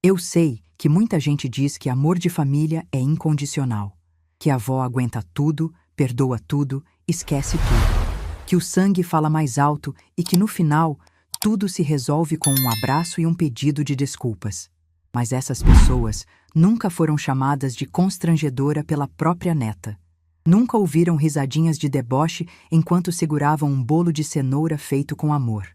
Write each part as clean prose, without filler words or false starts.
Eu sei que muita gente diz que amor de família é incondicional, que a avó aguenta tudo, perdoa tudo, esquece tudo, que o sangue fala mais alto e que no final tudo se resolve com um abraço e um pedido de desculpas. Mas essas pessoas nunca foram chamadas de constrangedora pela própria neta. Nunca ouviram risadinhas de deboche enquanto seguravam um bolo de cenoura feito com amor.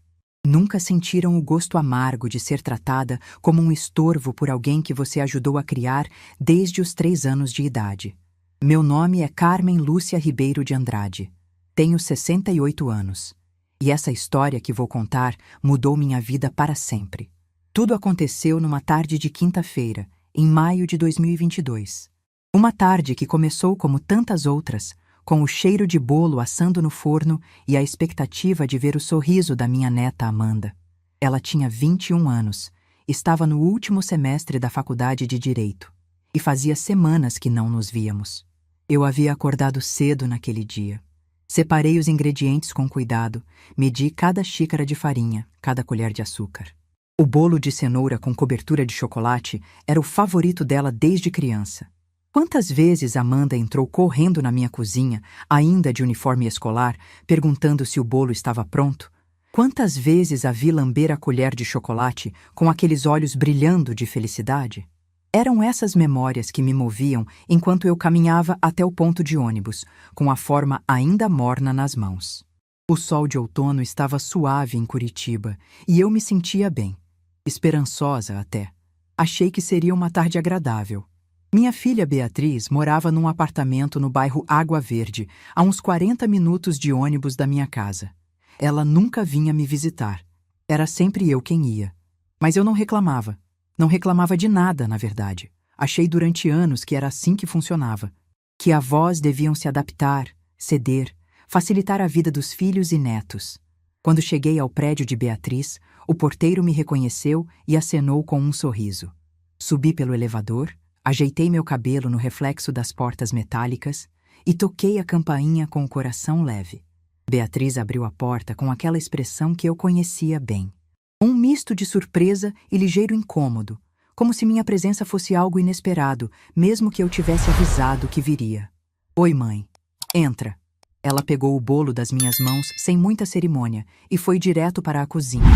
Nunca sentiram o gosto amargo de ser tratada como um estorvo por alguém que você ajudou a criar desde os 3 anos de idade. Meu nome é Carmen Lúcia Ribeiro de Andrade. Tenho 68 anos. E essa história que vou contar mudou minha vida para sempre. Tudo aconteceu numa tarde de quinta-feira, em maio de 2022. Uma tarde que começou como tantas outras, com o cheiro de bolo assando no forno e a expectativa de ver o sorriso da minha neta Amanda. Ela tinha 21 anos, estava no último semestre da faculdade de Direito, e fazia semanas que não nos víamos. Eu havia acordado cedo naquele dia. Separei os ingredientes com cuidado, medi cada xícara de farinha, cada colher de açúcar. O bolo de cenoura com cobertura de chocolate era o favorito dela desde criança. Quantas vezes Amanda entrou correndo na minha cozinha, ainda de uniforme escolar, perguntando se o bolo estava pronto? Quantas vezes a vi lamber a colher de chocolate com aqueles olhos brilhando de felicidade? Eram essas memórias que me moviam enquanto eu caminhava até o ponto de ônibus, com a forma ainda morna nas mãos. O sol de outono estava suave em Curitiba e eu me sentia bem, esperançosa até. Achei que seria uma tarde agradável. Minha filha Beatriz morava num apartamento no bairro Água Verde, a uns 40 minutos de ônibus da minha casa. Ela nunca vinha me visitar. Era sempre eu quem ia. Mas eu não reclamava. Não reclamava de nada, na verdade. Achei durante anos que era assim que funcionava. Que avós deviam se adaptar, ceder, facilitar a vida dos filhos e netos. Quando cheguei ao prédio de Beatriz, o porteiro me reconheceu e acenou com um sorriso. Subi pelo elevador, ajeitei meu cabelo no reflexo das portas metálicas e toquei a campainha com o coração leve. Beatriz abriu a porta com aquela expressão que eu conhecia bem. Um misto de surpresa e ligeiro incômodo, como se minha presença fosse algo inesperado, mesmo que eu tivesse avisado que viria. Oi, mãe. Entra. Ela pegou o bolo das minhas mãos sem muita cerimônia e foi direto para a cozinha.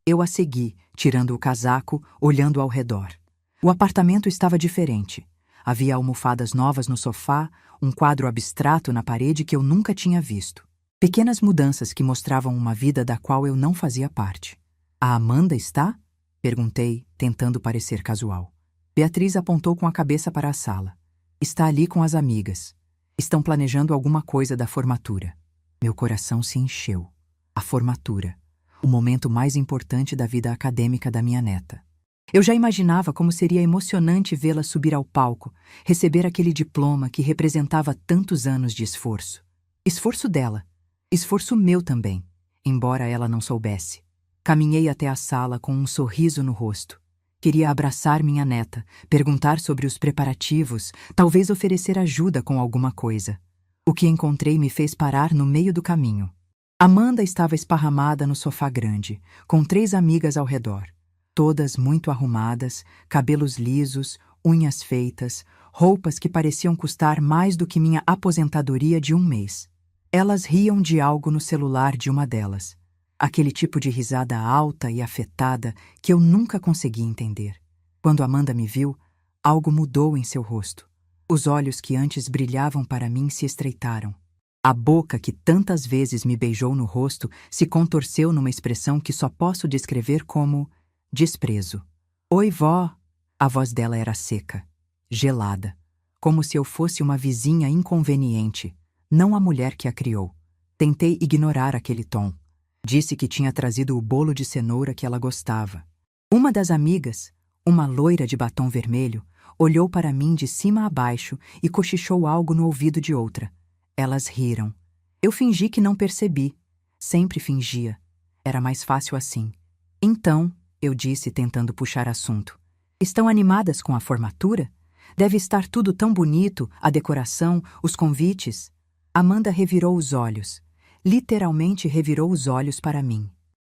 Eu a segui, tirando o casaco, olhando ao redor. O apartamento estava diferente. Havia almofadas novas no sofá, um quadro abstrato na parede que eu nunca tinha visto. Pequenas mudanças que mostravam uma vida da qual eu não fazia parte. A Amanda está? Perguntei, tentando parecer casual. Beatriz apontou com a cabeça para a sala. Está ali com as amigas. Estão planejando alguma coisa da formatura. Meu coração se encheu. A formatura. O momento mais importante da vida acadêmica da minha neta. Eu já imaginava como seria emocionante vê-la subir ao palco, receber aquele diploma que representava tantos anos de esforço. Esforço dela. Esforço meu também, embora ela não soubesse. Caminhei até a sala com um sorriso no rosto. Queria abraçar minha neta, perguntar sobre os preparativos, talvez oferecer ajuda com alguma coisa. O que encontrei me fez parar no meio do caminho. Amanda estava esparramada no sofá grande, com 3 amigas ao redor. Todas muito arrumadas, cabelos lisos, unhas feitas, roupas que pareciam custar mais do que minha aposentadoria de 1 mês. Elas riam de algo no celular de uma delas. Aquele tipo de risada alta e afetada que eu nunca consegui entender. Quando Amanda me viu, algo mudou em seu rosto. Os olhos que antes brilhavam para mim se estreitaram. A boca que tantas vezes me beijou no rosto se contorceu numa expressão que só posso descrever como desprezo. Oi, vó! A voz dela era seca, gelada, como se eu fosse uma vizinha inconveniente, não a mulher que a criou. Tentei ignorar aquele tom. Disse que tinha trazido o bolo de cenoura que ela gostava. Uma das amigas, uma loira de batom vermelho, olhou para mim de cima a baixo e cochichou algo no ouvido de outra. Elas riram. Eu fingi que não percebi. Sempre fingia. Era mais fácil assim. Então, eu disse tentando puxar assunto. Estão animadas com a formatura? Deve estar tudo tão bonito, a decoração, os convites. Amanda revirou os olhos. Literalmente revirou os olhos para mim.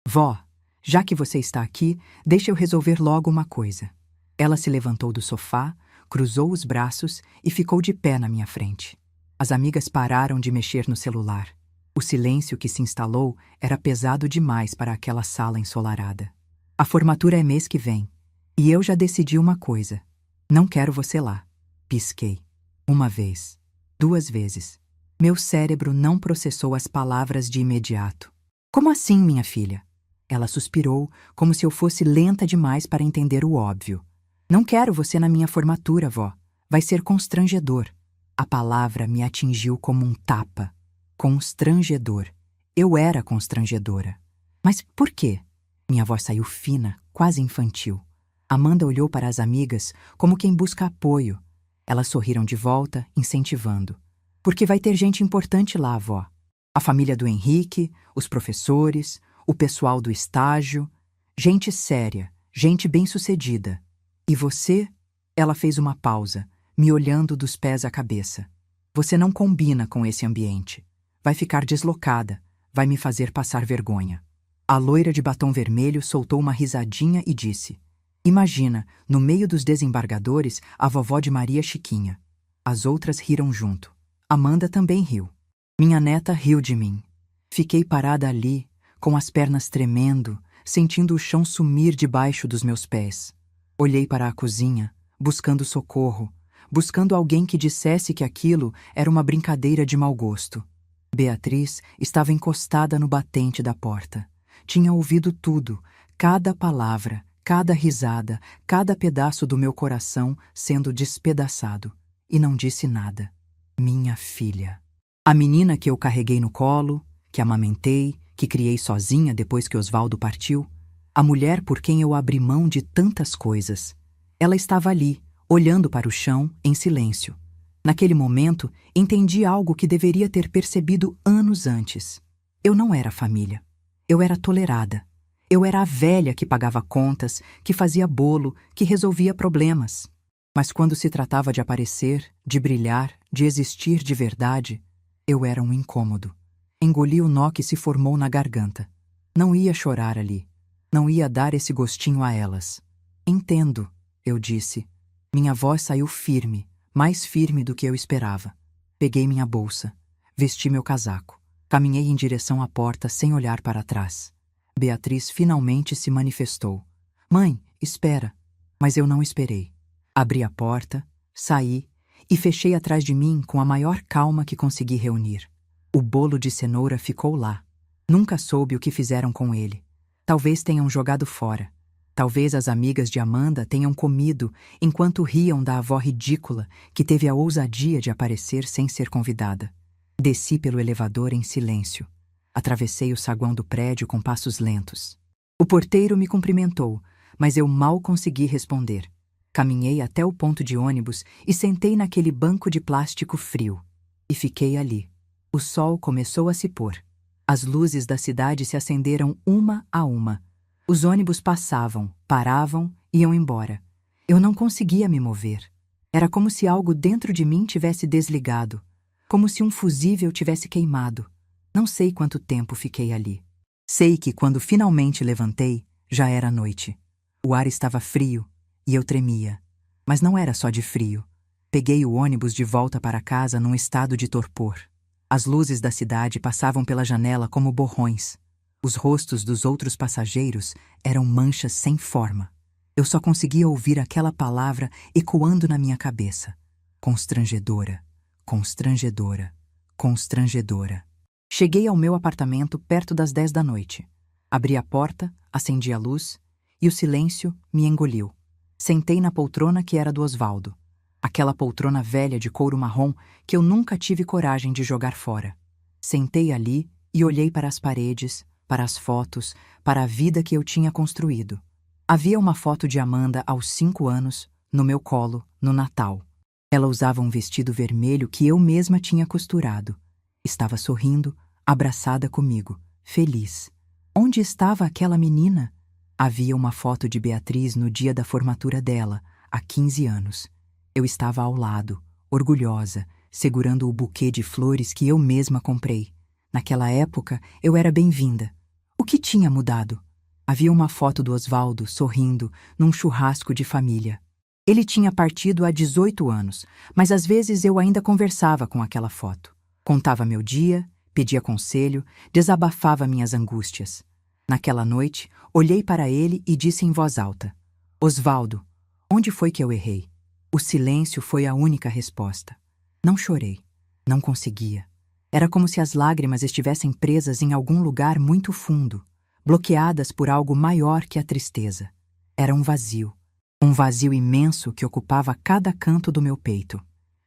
Vó, já que você está aqui, deixa eu resolver logo uma coisa. Ela se levantou do sofá, cruzou os braços e ficou de pé na minha frente. As amigas pararam de mexer no celular. O silêncio que se instalou era pesado demais para aquela sala ensolarada. A formatura é mês que vem. E eu já decidi uma coisa. Não quero você lá. Pisquei. Uma vez. 2 vezes. Meu cérebro não processou as palavras de imediato. Como assim, minha filha? Ela suspirou, como se eu fosse lenta demais para entender o óbvio. Não quero você na minha formatura, vó. Vai ser constrangedor. A palavra me atingiu como um tapa. Constrangedor. Eu era constrangedora. Mas por quê? Minha voz saiu fina, quase infantil. Amanda olhou para as amigas como quem busca apoio. Elas sorriram de volta, incentivando. Porque vai ter gente importante lá, vó. A família do Henrique, os professores, o pessoal do estágio. Gente séria, gente bem-sucedida. E você? Ela fez uma pausa, me olhando dos pés à cabeça. Você não combina com esse ambiente. Vai ficar deslocada, vai me fazer passar vergonha. A loira de batom vermelho soltou uma risadinha e disse: Imagina, no meio dos desembargadores, a vovó de Maria Chiquinha. As outras riram junto. Amanda também riu. Minha neta riu de mim. Fiquei parada ali, com as pernas tremendo, sentindo o chão sumir debaixo dos meus pés. Olhei para a cozinha, buscando socorro, buscando alguém que dissesse que aquilo era uma brincadeira de mau gosto. Beatriz estava encostada no batente da porta. Tinha ouvido tudo, cada palavra, cada risada, cada pedaço do meu coração sendo despedaçado. E não disse nada. Minha filha. A menina que eu carreguei no colo, que amamentei, que criei sozinha depois que Osvaldo partiu. A mulher por quem eu abri mão de tantas coisas. Ela estava ali, olhando para o chão, em silêncio. Naquele momento, entendi algo que deveria ter percebido anos antes. Eu não era família. Eu era tolerada. Eu era a velha que pagava contas, que fazia bolo, que resolvia problemas. Mas quando se tratava de aparecer, de brilhar, de existir de verdade, eu era um incômodo. Engoli o nó que se formou na garganta. Não ia chorar ali. Não ia dar esse gostinho a elas. Entendo, eu disse. Minha voz saiu firme, mais firme do que eu esperava. Peguei minha bolsa. Vesti meu casaco. Caminhei em direção à porta sem olhar para trás. Beatriz finalmente se manifestou. Mãe, espera. Mas eu não esperei. Abri a porta, saí e fechei atrás de mim com a maior calma que consegui reunir. O bolo de cenoura ficou lá. Nunca soube o que fizeram com ele. Talvez tenham jogado fora. Talvez as amigas de Amanda tenham comido enquanto riam da avó ridícula que teve a ousadia de aparecer sem ser convidada. Desci pelo elevador em silêncio. Atravessei o saguão do prédio com passos lentos. O porteiro me cumprimentou, mas eu mal consegui responder. Caminhei até o ponto de ônibus e sentei naquele banco de plástico frio. E fiquei ali. O sol começou a se pôr. As luzes da cidade se acenderam uma a uma. Os ônibus passavam, paravam, iam embora. Eu não conseguia me mover. Era como se algo dentro de mim tivesse desligado. Como se um fusível tivesse queimado. Não sei quanto tempo fiquei ali. Sei que quando finalmente levantei, já era noite. O ar estava frio e eu tremia. Mas não era só de frio. Peguei o ônibus de volta para casa num estado de torpor. As luzes da cidade passavam pela janela como borrões. Os rostos dos outros passageiros eram manchas sem forma. Eu só conseguia ouvir aquela palavra ecoando na minha cabeça. Constrangedora, constrangedora, constrangedora. Cheguei ao meu apartamento perto das 10 da noite. Abri a porta, acendi a luz e o silêncio me engoliu. Sentei na poltrona que era do Osvaldo. Aquela poltrona velha de couro marrom que eu nunca tive coragem de jogar fora. Sentei ali e olhei para as paredes, para as fotos, para a vida que eu tinha construído. Havia uma foto de Amanda aos 5 anos, no meu colo, no Natal. Ela usava um vestido vermelho que eu mesma tinha costurado. Estava sorrindo, abraçada comigo, feliz. Onde estava aquela menina? Havia uma foto de Beatriz no dia da formatura dela, há 15 anos. Eu estava ao lado, orgulhosa, segurando o buquê de flores que eu mesma comprei. Naquela época, eu era bem-vinda. O que tinha mudado? Havia uma foto do Osvaldo sorrindo num churrasco de família. Ele tinha partido há 18 anos, mas às vezes eu ainda conversava com aquela foto. Contava meu dia, pedia conselho, desabafava minhas angústias. Naquela noite, olhei para ele e disse em voz alta: Osvaldo, onde foi que eu errei? O silêncio foi a única resposta. Não chorei. Não conseguia. Era como se as lágrimas estivessem presas em algum lugar muito fundo, bloqueadas por algo maior que a tristeza. Era um vazio imenso que ocupava cada canto do meu peito.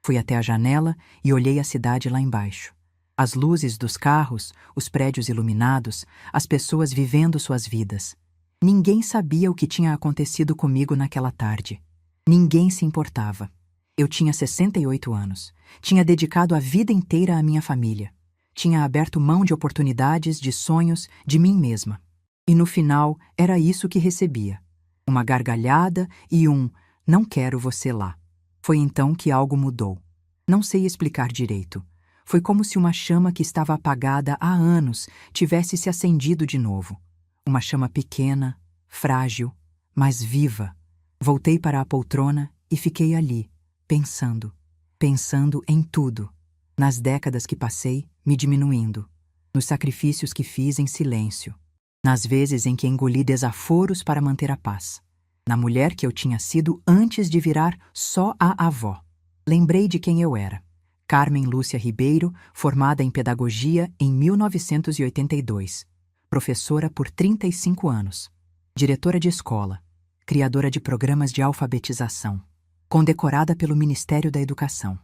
Fui até a janela e olhei a cidade lá embaixo. As luzes dos carros, os prédios iluminados, as pessoas vivendo suas vidas. Ninguém sabia o que tinha acontecido comigo naquela tarde. Ninguém se importava. Eu tinha 68 anos. Tinha dedicado a vida inteira à minha família. Tinha aberto mão de oportunidades, de sonhos, de mim mesma. E no final, era isso que recebia. Uma gargalhada e um "não quero você lá". Foi então que algo mudou. Não sei explicar direito. Foi como se uma chama que estava apagada há anos tivesse se acendido de novo. Uma chama pequena, frágil, mas viva. Voltei para a poltrona e fiquei ali, pensando em tudo. Nas décadas que passei, me diminuindo. Nos sacrifícios que fiz em silêncio. Nas vezes em que engoli desaforos para manter a paz. Na mulher que eu tinha sido antes de virar só a avó. Lembrei de quem eu era. Carmen Lúcia Ribeiro, formada em pedagogia em 1982. Professora por 35 anos. Diretora de escola. Criadora de programas de alfabetização. Condecorada pelo Ministério da Educação.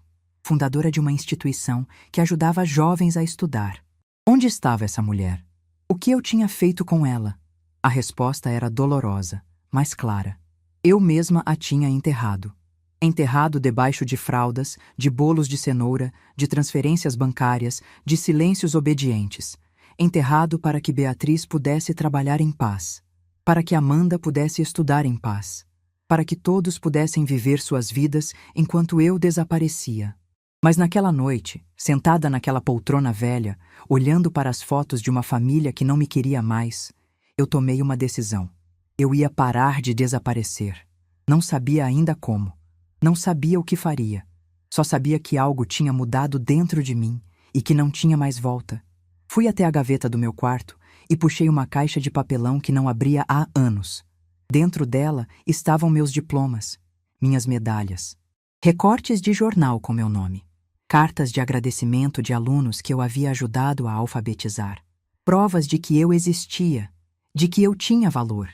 Fundadora de uma instituição que ajudava jovens a estudar. Onde estava essa mulher? O que eu tinha feito com ela? A resposta era dolorosa, mas clara. Eu mesma a tinha enterrado. Enterrado debaixo de fraldas, de bolos de cenoura, de transferências bancárias, de silêncios obedientes. Enterrado para que Beatriz pudesse trabalhar em paz. Para que Amanda pudesse estudar em paz. Para que todos pudessem viver suas vidas enquanto eu desaparecia. Mas naquela noite, sentada naquela poltrona velha, olhando para as fotos de uma família que não me queria mais, eu tomei uma decisão. Eu ia parar de desaparecer. Não sabia ainda como. Não sabia o que faria. Só sabia que algo tinha mudado dentro de mim e que não tinha mais volta. Fui até a gaveta do meu quarto e puxei uma caixa de papelão que não abria há anos. Dentro dela estavam meus diplomas, minhas medalhas, recortes de jornal com meu nome, cartas de agradecimento de alunos que eu havia ajudado a alfabetizar, provas de que eu existia, de que eu tinha valor.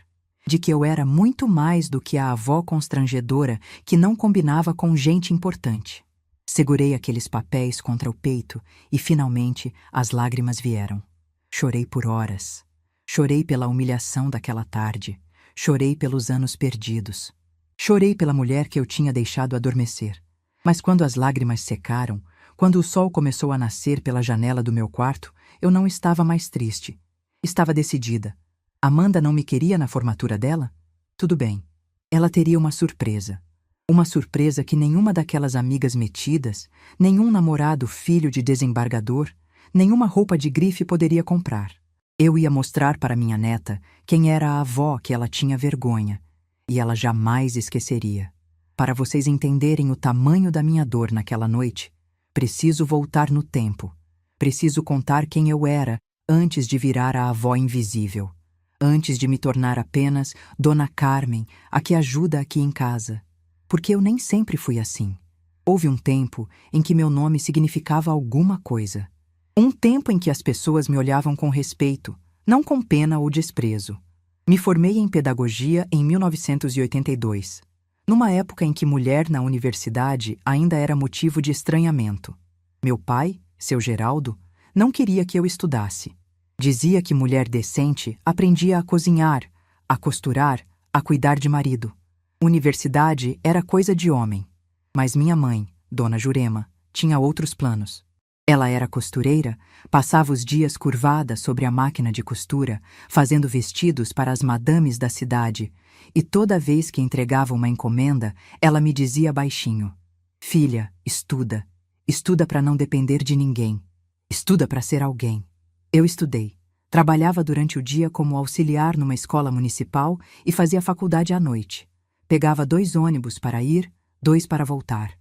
De que eu era muito mais do que a avó constrangedora que não combinava com gente importante. Segurei aqueles papéis contra o peito e, finalmente, as lágrimas vieram. Chorei por horas. Chorei pela humilhação daquela tarde. Chorei pelos anos perdidos. Chorei pela mulher que eu tinha deixado adormecer. Mas quando as lágrimas secaram, quando o sol começou a nascer pela janela do meu quarto, eu não estava mais triste. Estava decidida. Amanda não me queria na formatura dela? Tudo bem. Ela teria uma surpresa. Uma surpresa que nenhuma daquelas amigas metidas, nenhum namorado filho de desembargador, nenhuma roupa de grife poderia comprar. Eu ia mostrar para minha neta quem era a avó que ela tinha vergonha, e ela jamais esqueceria. Para vocês entenderem o tamanho da minha dor naquela noite, preciso voltar no tempo. Preciso contar quem eu era antes de virar a avó invisível. Antes de me tornar apenas Dona Carmen, a que ajuda aqui em casa. Porque eu nem sempre fui assim. Houve um tempo em que meu nome significava alguma coisa. Um tempo em que as pessoas me olhavam com respeito, não com pena ou desprezo. Me formei em pedagogia em 1982, numa época em que mulher na universidade ainda era motivo de estranhamento. Meu pai, seu Geraldo, não queria que eu estudasse. Dizia que mulher decente aprendia a cozinhar, a costurar, a cuidar de marido. Universidade era coisa de homem. Mas minha mãe, Dona Jurema, tinha outros planos. Ela era costureira, passava os dias curvada sobre a máquina de costura, fazendo vestidos para as madames da cidade, e toda vez que entregava uma encomenda, ela me dizia baixinho: "Filha, estuda. Estuda para não depender de ninguém. Estuda para ser alguém." Eu estudei. Trabalhava durante o dia como auxiliar numa escola municipal e fazia faculdade à noite. Pegava 2 ônibus para ir, 2 para voltar.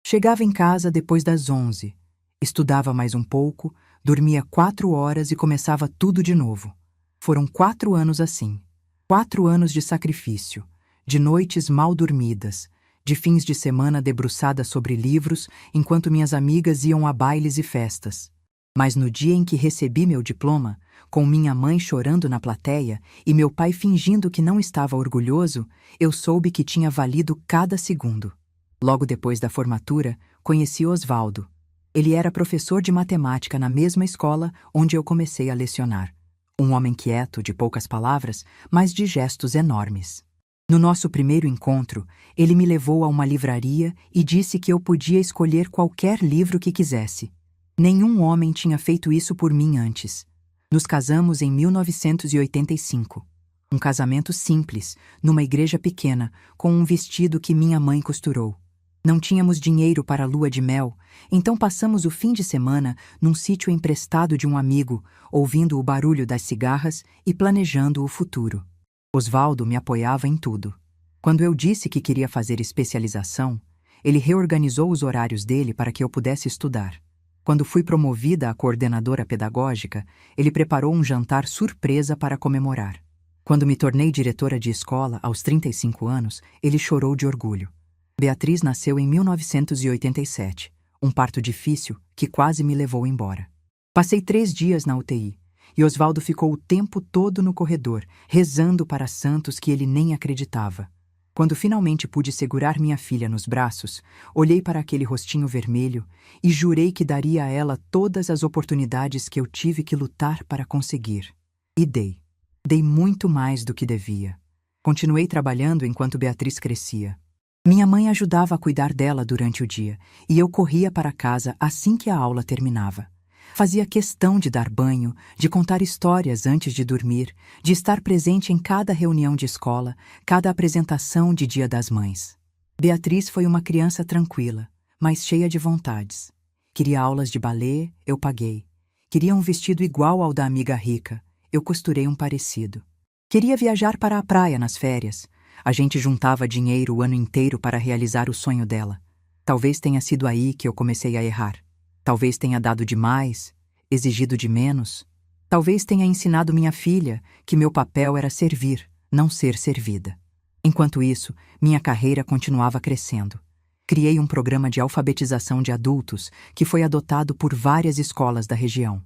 Chegava em casa depois das 11. Estudava mais um pouco, dormia 4 horas e começava tudo de novo. Foram 4 anos assim. 4 anos de sacrifício, de noites mal dormidas, de fins de semana debruçada sobre livros enquanto minhas amigas iam a bailes e festas. Mas no dia em que recebi meu diploma, com minha mãe chorando na plateia e meu pai fingindo que não estava orgulhoso, eu soube que tinha valido cada segundo. Logo depois da formatura, conheci Osvaldo. Ele era professor de matemática na mesma escola onde eu comecei a lecionar. Um homem quieto, de poucas palavras, mas de gestos enormes. No nosso primeiro encontro, ele me levou a uma livraria e disse que eu podia escolher qualquer livro que quisesse. Nenhum homem tinha feito isso por mim antes. Nos casamos em 1985. Um casamento simples, numa igreja pequena, com um vestido que minha mãe costurou. Não tínhamos dinheiro para a lua de mel, então passamos o fim de semana num sítio emprestado de um amigo, ouvindo o barulho das cigarras e planejando o futuro. Osvaldo me apoiava em tudo. Quando eu disse que queria fazer especialização, ele reorganizou os horários dele para que eu pudesse estudar. Quando fui promovida a coordenadora pedagógica, ele preparou um jantar surpresa para comemorar. Quando me tornei diretora de escola, aos 35 anos, ele chorou de orgulho. Beatriz nasceu em 1987, um parto difícil que quase me levou embora. Passei 3 dias na UTI, e Osvaldo ficou o tempo todo no corredor, rezando para santos que ele nem acreditava. Quando finalmente pude segurar minha filha nos braços, olhei para aquele rostinho vermelho e jurei que daria a ela todas as oportunidades que eu tive que lutar para conseguir. E dei. Dei muito mais do que devia. Continuei trabalhando enquanto Beatriz crescia. Minha mãe ajudava a cuidar dela durante o dia, e eu corria para casa assim que a aula terminava. Fazia questão de dar banho, de contar histórias antes de dormir, de estar presente em cada reunião de escola, cada apresentação de Dia das Mães. Beatriz foi uma criança tranquila, mas cheia de vontades. Queria aulas de balé, eu paguei. Queria um vestido igual ao da amiga rica, eu costurei um parecido. Queria viajar para a praia nas férias. A gente juntava dinheiro o ano inteiro para realizar o sonho dela. Talvez tenha sido aí que eu comecei a errar. Talvez tenha dado demais, exigido de menos. Talvez tenha ensinado minha filha que meu papel era servir, não ser servida. Enquanto isso, minha carreira continuava crescendo. Criei um programa de alfabetização de adultos que foi adotado por várias escolas da região.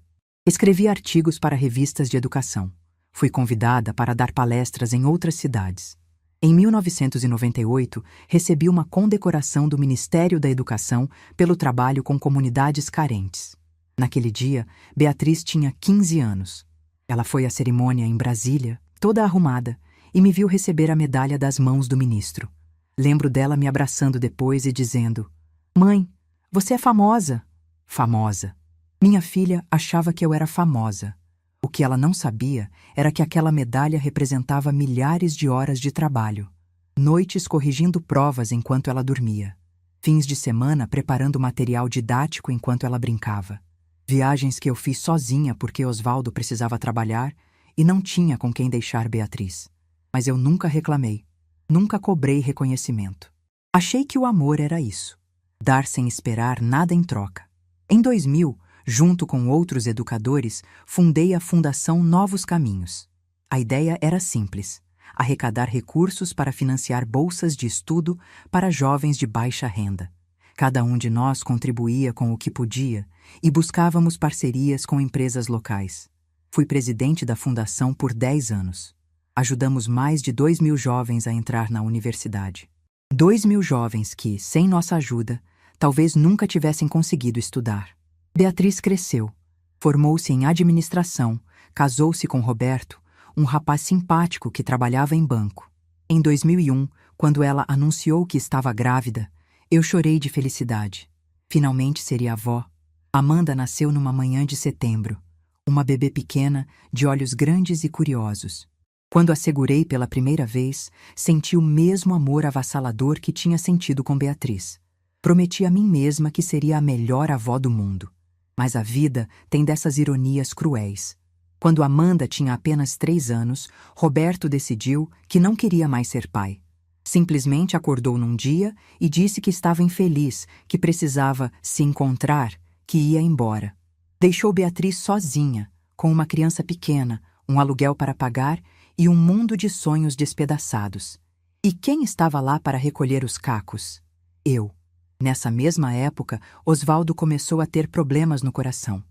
Escrevi artigos para revistas de educação. Fui convidada para dar palestras em outras cidades. Em 1998, recebi uma condecoração do Ministério da Educação pelo trabalho com comunidades carentes. Naquele dia, Beatriz tinha 15 anos. Ela foi à cerimônia em Brasília, toda arrumada, e me viu receber a medalha das mãos do ministro. Lembro dela me abraçando depois e dizendo: "Mãe, você é famosa." Famosa. Minha filha achava que eu era famosa. O que ela não sabia era que aquela medalha representava milhares de horas de trabalho. Noites corrigindo provas enquanto ela dormia. Fins de semana preparando material didático enquanto ela brincava. Viagens que eu fiz sozinha porque Osvaldo precisava trabalhar e não tinha com quem deixar Beatriz. Mas eu nunca reclamei. Nunca cobrei reconhecimento. Achei que o amor era isso. Dar sem esperar nada em troca. Em 2000, junto com outros educadores, fundei a Fundação Novos Caminhos. A ideia era simples: arrecadar recursos para financiar bolsas de estudo para jovens de baixa renda. Cada um de nós contribuía com o que podia e buscávamos parcerias com empresas locais. Fui presidente da fundação por 10 anos. Ajudamos mais de 2.000 jovens a entrar na universidade. 2.000 jovens que, sem nossa ajuda, talvez nunca tivessem conseguido estudar. Beatriz cresceu, formou-se em administração, casou-se com Roberto, um rapaz simpático que trabalhava em banco. Em 2001, quando ela anunciou que estava grávida, eu chorei de felicidade. Finalmente seria avó. Amanda nasceu numa manhã de setembro, uma bebê pequena, de olhos grandes e curiosos. Quando a segurei pela primeira vez, senti o mesmo amor avassalador que tinha sentido com Beatriz. Prometi a mim mesma que seria a melhor avó do mundo. Mas a vida tem dessas ironias cruéis. Quando Amanda tinha apenas 3 anos, Roberto decidiu que não queria mais ser pai. Simplesmente acordou num dia e disse que estava infeliz, que precisava se encontrar, que ia embora. Deixou Beatriz sozinha, com uma criança pequena, um aluguel para pagar e um mundo de sonhos despedaçados. E quem estava lá para recolher os cacos? Eu. Nessa mesma época, Osvaldo começou a ter problemas no coração.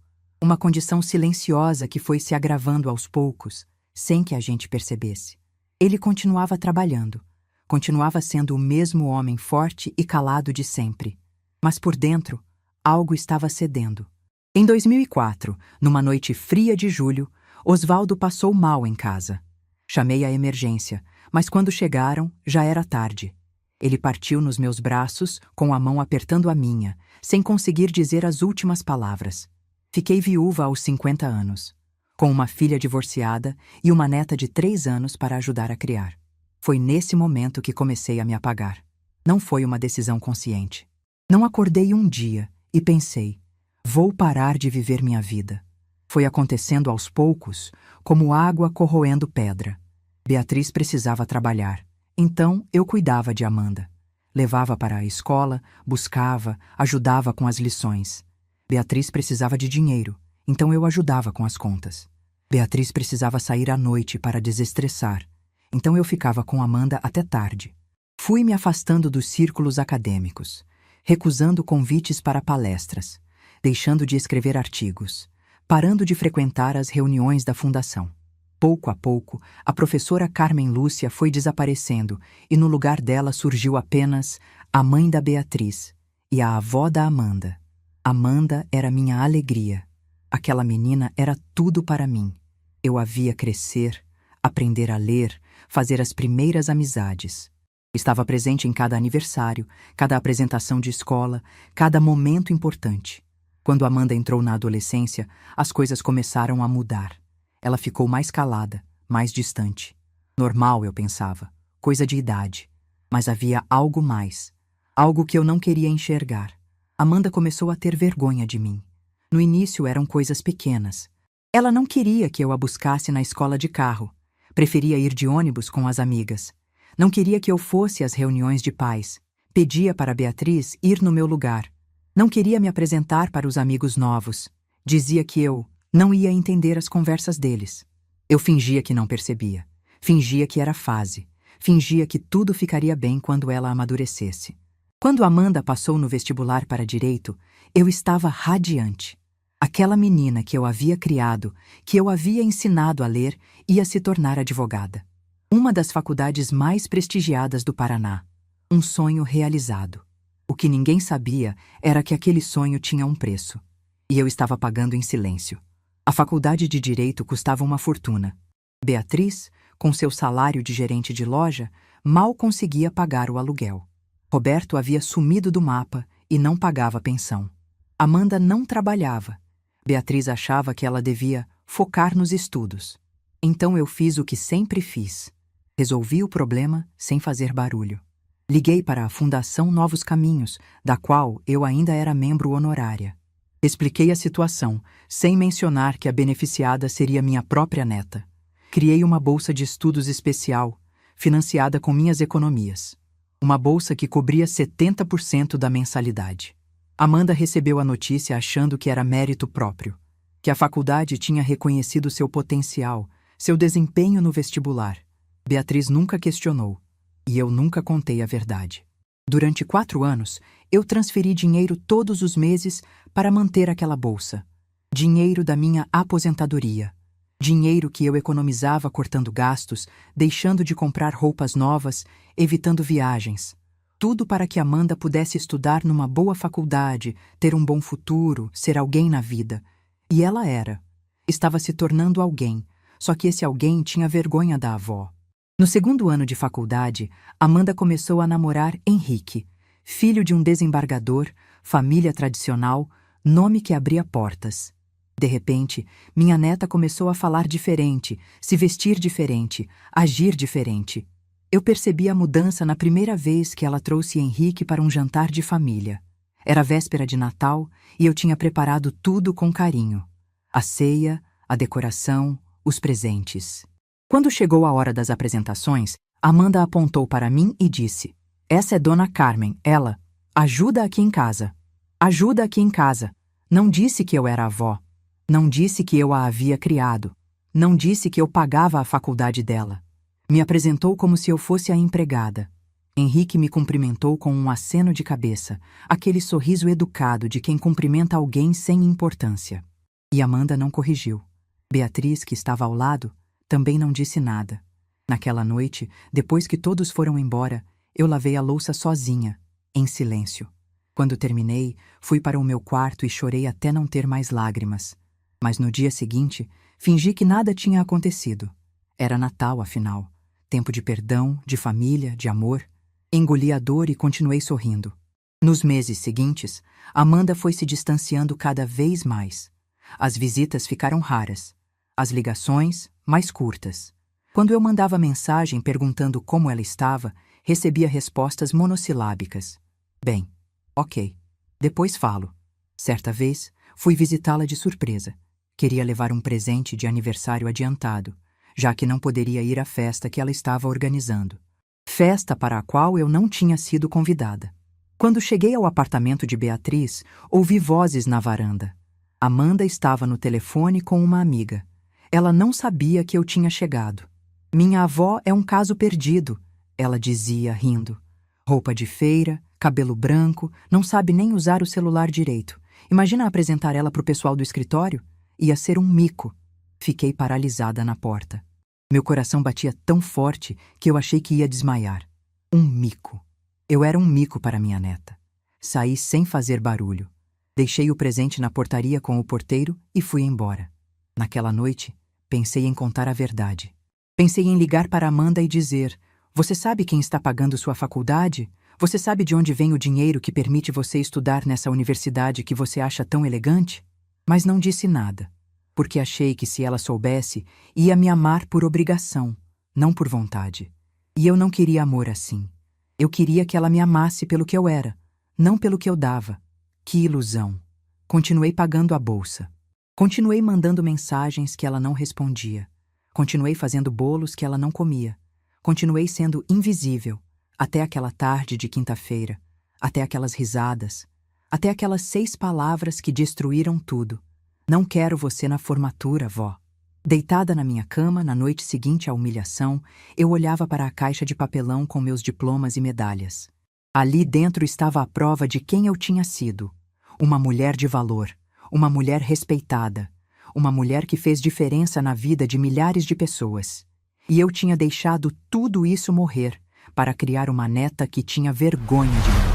Uma condição silenciosa que foi se agravando aos poucos, sem que a gente percebesse. Ele continuava trabalhando. Continuava sendo o mesmo homem forte e calado de sempre. Mas por dentro, algo estava cedendo. Em 2004, numa noite fria de julho, Osvaldo passou mal em casa. Chamei a emergência, mas quando chegaram, já era tarde. Ele partiu nos meus braços, com a mão apertando a minha, sem conseguir dizer as últimas palavras. Fiquei viúva aos 50 anos, com uma filha divorciada e uma neta de 3 anos para ajudar a criar. Foi nesse momento que comecei a me apagar. Não foi uma decisão consciente. Não acordei um dia e pensei, vou parar de viver minha vida. Foi acontecendo aos poucos, como água corroendo pedra. Beatriz precisava trabalhar, então eu cuidava de Amanda. Levava para a escola, buscava, ajudava com as lições. Beatriz precisava de dinheiro, então eu ajudava com as contas. Beatriz precisava sair à noite para desestressar, então eu ficava com Amanda até tarde. Fui me afastando dos círculos acadêmicos, recusando convites para palestras, deixando de escrever artigos, parando de frequentar as reuniões da fundação. Pouco a pouco, a professora Carmen Lúcia foi desaparecendo e no lugar dela surgiu apenas a mãe da Beatriz e a avó da Amanda. Amanda era minha alegria. Aquela menina era tudo para mim. Eu a via crescer, aprender a ler, fazer as primeiras amizades. Estava presente em cada aniversário, cada apresentação de escola, cada momento importante. Quando Amanda entrou na adolescência, as coisas começaram a mudar. Ela ficou mais calada, mais distante. Normal, eu pensava, coisa de idade. Mas havia algo mais, algo que eu não queria enxergar. Amanda começou a ter vergonha de mim. No início eram coisas pequenas. Ela não queria que eu a buscasse na escola de carro. Preferia ir de ônibus com as amigas. Não queria que eu fosse às reuniões de pais. Pedia para Beatriz ir no meu lugar. Não queria me apresentar para os amigos novos. Dizia que eu não ia entender as conversas deles. Eu fingia que não percebia. Fingia que era fase. Fingia que tudo ficaria bem quando ela amadurecesse. Quando Amanda passou no vestibular para Direito, eu estava radiante. Aquela menina que eu havia criado, que eu havia ensinado a ler, ia se tornar advogada. Uma das faculdades mais prestigiadas do Paraná. Um sonho realizado. O que ninguém sabia era que aquele sonho tinha um preço. E eu estava pagando em silêncio. A faculdade de Direito custava uma fortuna. Beatriz, com seu salário de gerente de loja, mal conseguia pagar o aluguel. Roberto havia sumido do mapa e não pagava pensão. Amanda não trabalhava. Beatriz achava que ela devia focar nos estudos. Então eu fiz o que sempre fiz. Resolvi o problema sem fazer barulho. Liguei para a Fundação Novos Caminhos, da qual eu ainda era membro honorária. Expliquei a situação, sem mencionar que a beneficiada seria minha própria neta. Criei uma bolsa de estudos especial, financiada com minhas economias. Uma bolsa que cobria 70% da mensalidade. Amanda recebeu a notícia achando que era mérito próprio, que a faculdade tinha reconhecido seu potencial, seu desempenho no vestibular. Beatriz nunca questionou, e eu nunca contei a verdade. Durante 4 anos, eu transferi dinheiro todos os meses para manter aquela bolsa. Dinheiro da minha aposentadoria. Dinheiro que eu economizava cortando gastos, deixando de comprar roupas novas, evitando viagens. Tudo para que Amanda pudesse estudar numa boa faculdade, ter um bom futuro, ser alguém na vida. E ela era. Estava se tornando alguém, só que esse alguém tinha vergonha da avó. No 2º ano de faculdade, Amanda começou a namorar Henrique, filho de um desembargador, família tradicional, nome que abria portas. De repente, minha neta começou a falar diferente, se vestir diferente, agir diferente. Eu percebi a mudança na primeira vez que ela trouxe Henrique para um jantar de família. Era véspera de Natal e eu tinha preparado tudo com carinho. A ceia, a decoração, os presentes. Quando chegou a hora das apresentações, Amanda apontou para mim e disse: "Essa é Dona Carmen, ela. Ajuda aqui em casa. Ajuda aqui em casa." Não disse que eu era avó. Não disse que eu a havia criado. Não disse que eu pagava a faculdade dela. Me apresentou como se eu fosse a empregada. Henrique me cumprimentou com um aceno de cabeça, aquele sorriso educado de quem cumprimenta alguém sem importância. E Amanda não corrigiu. Beatriz, que estava ao lado, também não disse nada. Naquela noite, depois que todos foram embora, eu lavei a louça sozinha, em silêncio. Quando terminei, fui para o meu quarto e chorei até não ter mais lágrimas. Mas no dia seguinte, fingi que nada tinha acontecido. Era Natal, afinal. Tempo de perdão, de família, de amor. Engoli a dor e continuei sorrindo. Nos meses seguintes, Amanda foi se distanciando cada vez mais. As visitas ficaram raras. As ligações, mais curtas. Quando eu mandava mensagem perguntando como ela estava, recebia respostas monossilábicas. Bem, ok. Depois falo. Certa vez, fui visitá-la de surpresa. Queria levar um presente de aniversário adiantado, já que não poderia ir à festa que ela estava organizando. Festa para a qual eu não tinha sido convidada. Quando cheguei ao apartamento de Beatriz, ouvi vozes na varanda. Amanda estava no telefone com uma amiga. Ela não sabia que eu tinha chegado. "Minha avó é um caso perdido", ela dizia, rindo. Roupa de feira, cabelo branco, não sabe nem usar o celular direito. Imagina apresentar ela para o pessoal do escritório? Ia ser um mico. Fiquei paralisada na porta. Meu coração batia tão forte que eu achei que ia desmaiar. Um mico. Eu era um mico para minha neta. Saí sem fazer barulho. Deixei o presente na portaria com o porteiro e fui embora. Naquela noite, pensei em contar a verdade. Pensei em ligar para Amanda e dizer: "Você sabe quem está pagando sua faculdade? Você sabe de onde vem o dinheiro que permite você estudar nessa universidade que você acha tão elegante?" Mas não disse nada, porque achei que se ela soubesse, ia me amar por obrigação, não por vontade. E eu não queria amor assim. Eu queria que ela me amasse pelo que eu era, não pelo que eu dava. Que ilusão. Continuei pagando a bolsa. Continuei mandando mensagens que ela não respondia. Continuei fazendo bolos que ela não comia. Continuei sendo invisível, até aquela tarde de quinta-feira, até aquelas risadas, até aquelas 6 palavras que destruíram tudo. "Não quero você na formatura, vó." Deitada na minha cama, na noite seguinte à humilhação, eu olhava para a caixa de papelão com meus diplomas e medalhas. Ali dentro estava a prova de quem eu tinha sido. Uma mulher de valor, uma mulher respeitada, uma mulher que fez diferença na vida de milhares de pessoas. E eu tinha deixado tudo isso morrer para criar uma neta que tinha vergonha de mim.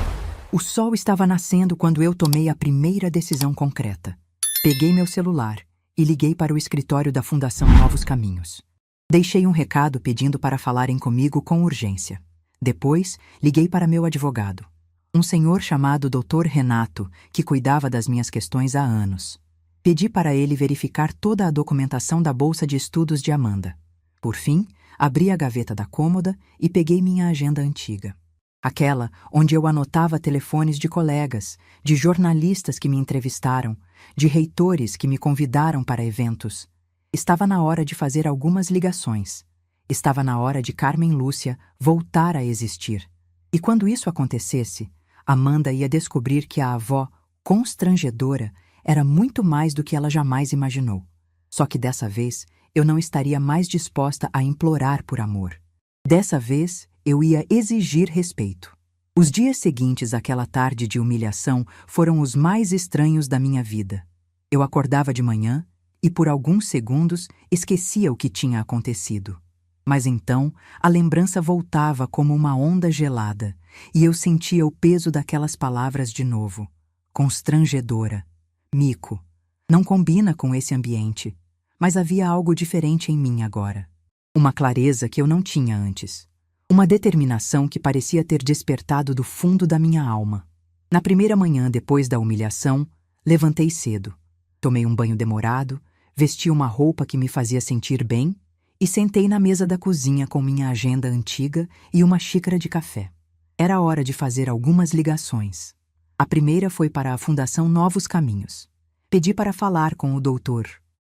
O sol estava nascendo quando eu tomei a primeira decisão concreta. Peguei meu celular e liguei para o escritório da Fundação Novos Caminhos. Deixei um recado pedindo para falarem comigo com urgência. Depois, liguei para meu advogado, um senhor chamado Dr. Renato, que cuidava das minhas questões há anos. Pedi para ele verificar toda a documentação da bolsa de estudos de Amanda. Por fim, abri a gaveta da cômoda e peguei minha agenda antiga. Aquela onde eu anotava telefones de colegas, de jornalistas que me entrevistaram, de reitores que me convidaram para eventos. Estava na hora de fazer algumas ligações. Estava na hora de Carmen Lúcia voltar a existir. E quando isso acontecesse, Amanda ia descobrir que a avó, constrangedora, era muito mais do que ela jamais imaginou. Só que dessa vez, eu não estaria mais disposta a implorar por amor. Dessa vez, eu ia exigir respeito. Os dias seguintes àquela tarde de humilhação foram os mais estranhos da minha vida. Eu acordava de manhã e, por alguns segundos, esquecia o que tinha acontecido. Mas então, a lembrança voltava como uma onda gelada, e eu sentia o peso daquelas palavras de novo. Constrangedora. Mico. Não combina com esse ambiente, mas havia algo diferente em mim agora. Uma clareza que eu não tinha antes. Uma determinação que parecia ter despertado do fundo da minha alma. Na primeira manhã depois da humilhação, levantei cedo. Tomei um banho demorado, vesti uma roupa que me fazia sentir bem e sentei na mesa da cozinha com minha agenda antiga e uma xícara de café. Era hora de fazer algumas ligações. A primeira foi para a Fundação Novos Caminhos. Pedi para falar com o doutor.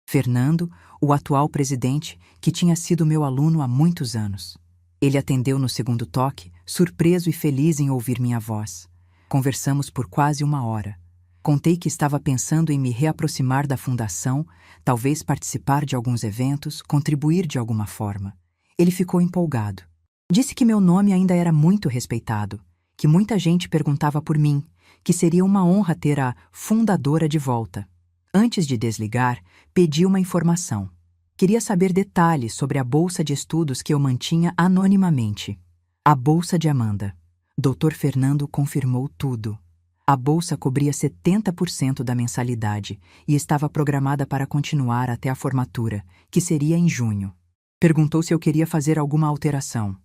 Fernando, o atual presidente, que tinha sido meu aluno há muitos anos. Ele atendeu no segundo toque, surpreso e feliz em ouvir minha voz. Conversamos por quase 1 hora. Contei que estava pensando em me reaproximar da fundação, talvez participar de alguns eventos, contribuir de alguma forma. Ele ficou empolgado. Disse que meu nome ainda era muito respeitado, que muita gente perguntava por mim, que seria uma honra ter a fundadora de volta. Antes de desligar, pedi uma informação. Queria saber detalhes sobre a bolsa de estudos que eu mantinha anonimamente. A bolsa de Amanda. Dr. Fernando confirmou tudo. A bolsa cobria 70% da mensalidade e estava programada para continuar até a formatura, que seria em junho. Perguntou se eu queria fazer alguma alteração.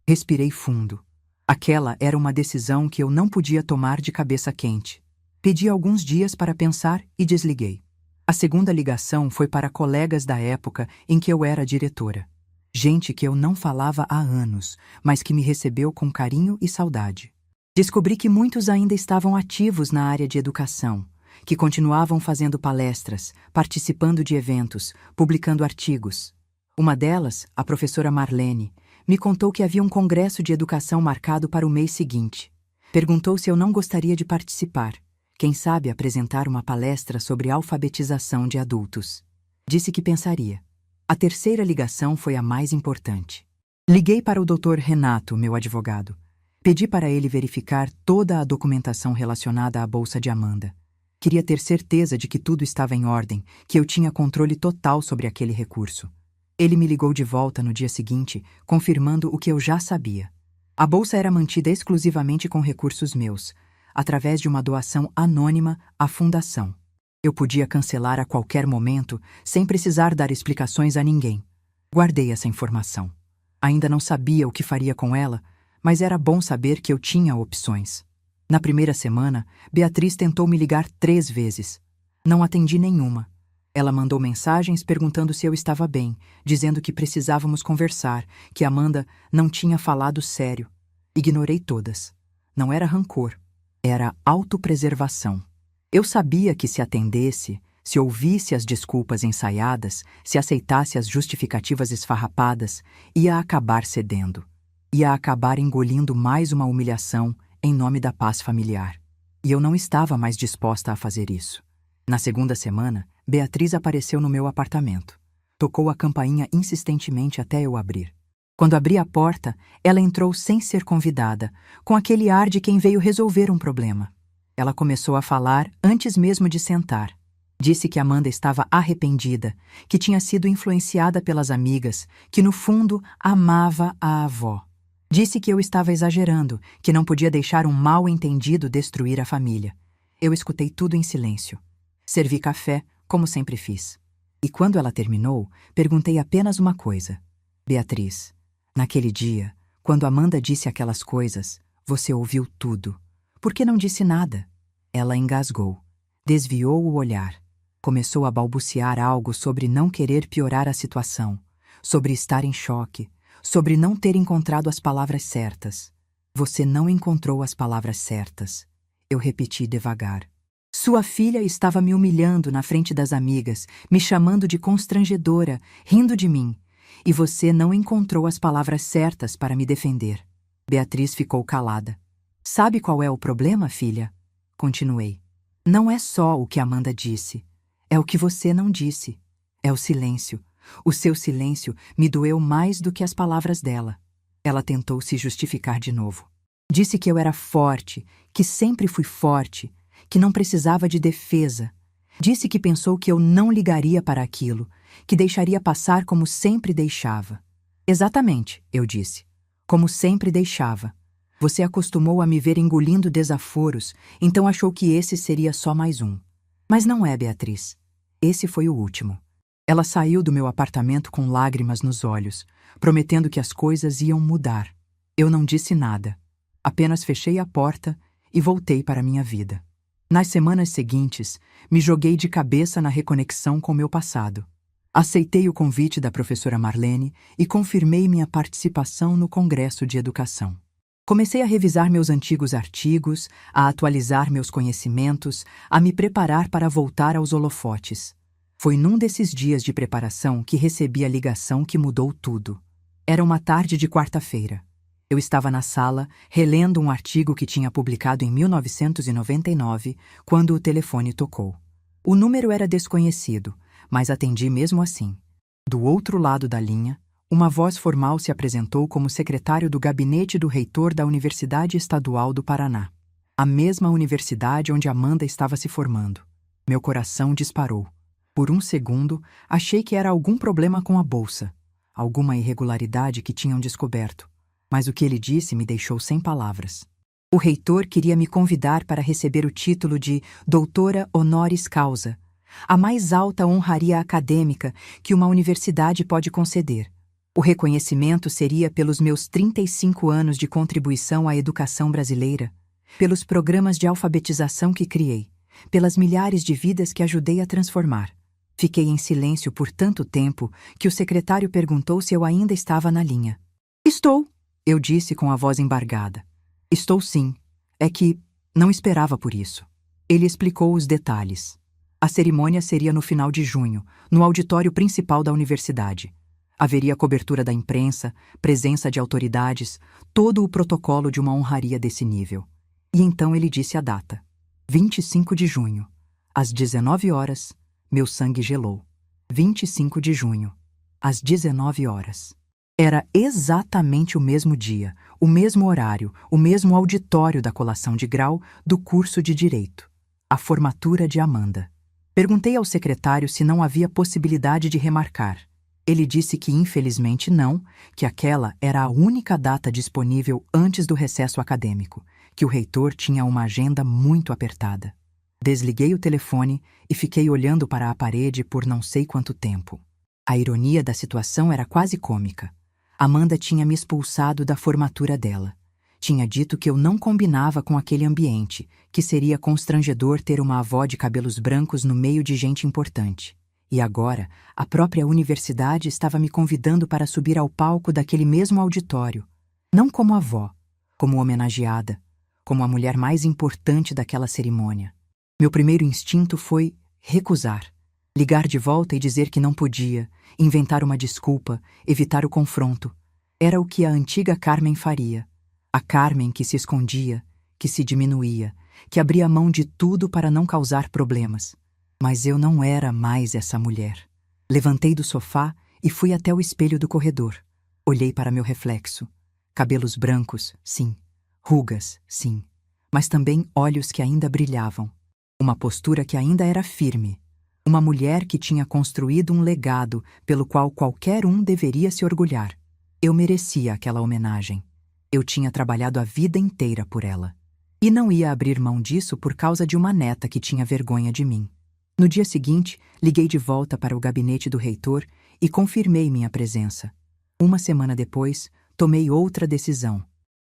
Respirei fundo. Aquela era uma decisão que eu não podia tomar de cabeça quente. Pedi alguns dias para pensar e desliguei. A segunda ligação foi para colegas da época em que eu era diretora. Gente que eu não falava há anos, mas que me recebeu com carinho e saudade. Descobri que muitos ainda estavam ativos na área de educação, que continuavam fazendo palestras, participando de eventos, publicando artigos. Uma delas, a professora Marlene, me contou que havia um congresso de educação marcado para o mês seguinte. Perguntou se eu não gostaria de participar, quem sabe apresentar uma palestra sobre alfabetização de adultos. Disse que pensaria. A terceira ligação foi a mais importante. Liguei para o Dr. Renato, meu advogado. Pedi para ele verificar toda a documentação relacionada à bolsa de Amanda. Queria ter certeza de que tudo estava em ordem, que eu tinha controle total sobre aquele recurso. Ele me ligou de volta no dia seguinte, confirmando o que eu já sabia. A bolsa era mantida exclusivamente com recursos meus, através de uma doação anônima à fundação. Eu podia cancelar a qualquer momento, sem precisar dar explicações a ninguém. Guardei essa informação. Ainda não sabia o que faria com ela, mas era bom saber que eu tinha opções. Na primeira semana, Beatriz tentou me ligar 3 vezes. Não atendi nenhuma. Ela mandou mensagens perguntando se eu estava bem, dizendo que precisávamos conversar, que Amanda não tinha falado sério. Ignorei todas. Não era rancor, era autopreservação. Eu sabia que se atendesse, se ouvisse as desculpas ensaiadas, se aceitasse as justificativas esfarrapadas, ia acabar cedendo. Ia acabar engolindo mais uma humilhação em nome da paz familiar. E eu não estava mais disposta a fazer isso. Na segunda semana, Beatriz apareceu no meu apartamento. Tocou a campainha insistentemente até eu abrir. Quando abri a porta, ela entrou sem ser convidada, com aquele ar de quem veio resolver um problema. Ela começou a falar antes mesmo de sentar. Disse que Amanda estava arrependida, que tinha sido influenciada pelas amigas, que no fundo amava a avó. Disse que eu estava exagerando, que não podia deixar um mal-entendido destruir a família. Eu escutei tudo em silêncio. Servi café, como sempre fiz. E quando ela terminou, perguntei apenas uma coisa. Beatriz, naquele dia, quando Amanda disse aquelas coisas, você ouviu tudo. Por que não disse nada? Ela engasgou. Desviou o olhar. Começou a balbuciar algo sobre não querer piorar a situação, sobre estar em choque, sobre não ter encontrado as palavras certas. Você não encontrou as palavras certas. Eu repeti devagar. Sua filha estava me humilhando na frente das amigas, me chamando de constrangedora, rindo de mim. E você não encontrou as palavras certas para me defender. Beatriz ficou calada. Sabe qual é o problema, filha? Continuei. Não é só o que Amanda disse. É o que você não disse. É o silêncio. O seu silêncio me doeu mais do que as palavras dela. Ela tentou se justificar de novo. Disse que eu era forte, que sempre fui forte, que não precisava de defesa. Disse que pensou que eu não ligaria para aquilo, que deixaria passar como sempre deixava. Exatamente, eu disse. Como sempre deixava. Você acostumou a me ver engolindo desaforos, então achou que esse seria só mais um. Mas não é, Beatriz. Esse foi o último. Ela saiu do meu apartamento com lágrimas nos olhos, prometendo que as coisas iam mudar. Eu não disse nada. Apenas fechei a porta e voltei para minha vida. Nas semanas seguintes, me joguei de cabeça na reconexão com meu passado. Aceitei o convite da professora Marlene e confirmei minha participação no Congresso de Educação. Comecei a revisar meus antigos artigos, a atualizar meus conhecimentos, a me preparar para voltar aos holofotes. Foi num desses dias de preparação que recebi a ligação que mudou tudo. Era uma tarde de quarta-feira. Eu estava na sala, relendo um artigo que tinha publicado em 1999, quando o telefone tocou. O número era desconhecido, mas atendi mesmo assim. Do outro lado da linha, uma voz formal se apresentou como secretário do gabinete do reitor da Universidade Estadual do Paraná. A mesma universidade onde Amanda estava se formando. Meu coração disparou. Por um segundo, achei que era algum problema com a bolsa, alguma irregularidade que tinham descoberto. Mas o que ele disse me deixou sem palavras. O reitor queria me convidar para receber o título de doutora honoris causa, a mais alta honraria acadêmica que uma universidade pode conceder. O reconhecimento seria pelos meus 35 anos de contribuição à educação brasileira, pelos programas de alfabetização que criei, pelas milhares de vidas que ajudei a transformar. Fiquei em silêncio por tanto tempo que o secretário perguntou se eu ainda estava na linha. "Estou", eu disse com a voz embargada. "Estou sim. É que não esperava por isso." Ele explicou os detalhes. A cerimônia seria no final de junho, no auditório principal da universidade. Haveria cobertura da imprensa, presença de autoridades, todo o protocolo de uma honraria desse nível. E então ele disse a data. 25 de junho. Às 19 horas, meu sangue gelou. 25 de junho. Às 19 horas. Era exatamente o mesmo dia, o mesmo horário, o mesmo auditório da colação de grau do curso de Direito. A formatura de Amanda. Perguntei ao secretário se não havia possibilidade de remarcar. Ele disse que infelizmente não, que aquela era a única data disponível antes do recesso acadêmico, que o reitor tinha uma agenda muito apertada. Desliguei o telefone e fiquei olhando para a parede por não sei quanto tempo. A ironia da situação era quase cômica. Amanda tinha me expulsado da formatura dela. Tinha dito que eu não combinava com aquele ambiente, que seria constrangedor ter uma avó de cabelos brancos no meio de gente importante. E agora, a própria universidade estava me convidando para subir ao palco daquele mesmo auditório. Não como avó, como homenageada, como a mulher mais importante daquela cerimônia. Meu primeiro instinto foi recusar. Ligar de volta e dizer que não podia, inventar uma desculpa, evitar o confronto. Era o que a antiga Carmen faria. A Carmen que se escondia, que se diminuía, que abria mão de tudo para não causar problemas. Mas eu não era mais essa mulher. Levantei do sofá e fui até o espelho do corredor. Olhei para meu reflexo. Cabelos brancos, sim. Rugas, sim. Mas também olhos que ainda brilhavam. Uma postura que ainda era firme. Uma mulher que tinha construído um legado pelo qual qualquer um deveria se orgulhar. Eu merecia aquela homenagem. Eu tinha trabalhado a vida inteira por ela. E não ia abrir mão disso por causa de uma neta que tinha vergonha de mim. No dia seguinte, liguei de volta para o gabinete do reitor e confirmei minha presença. Uma semana depois, tomei outra decisão.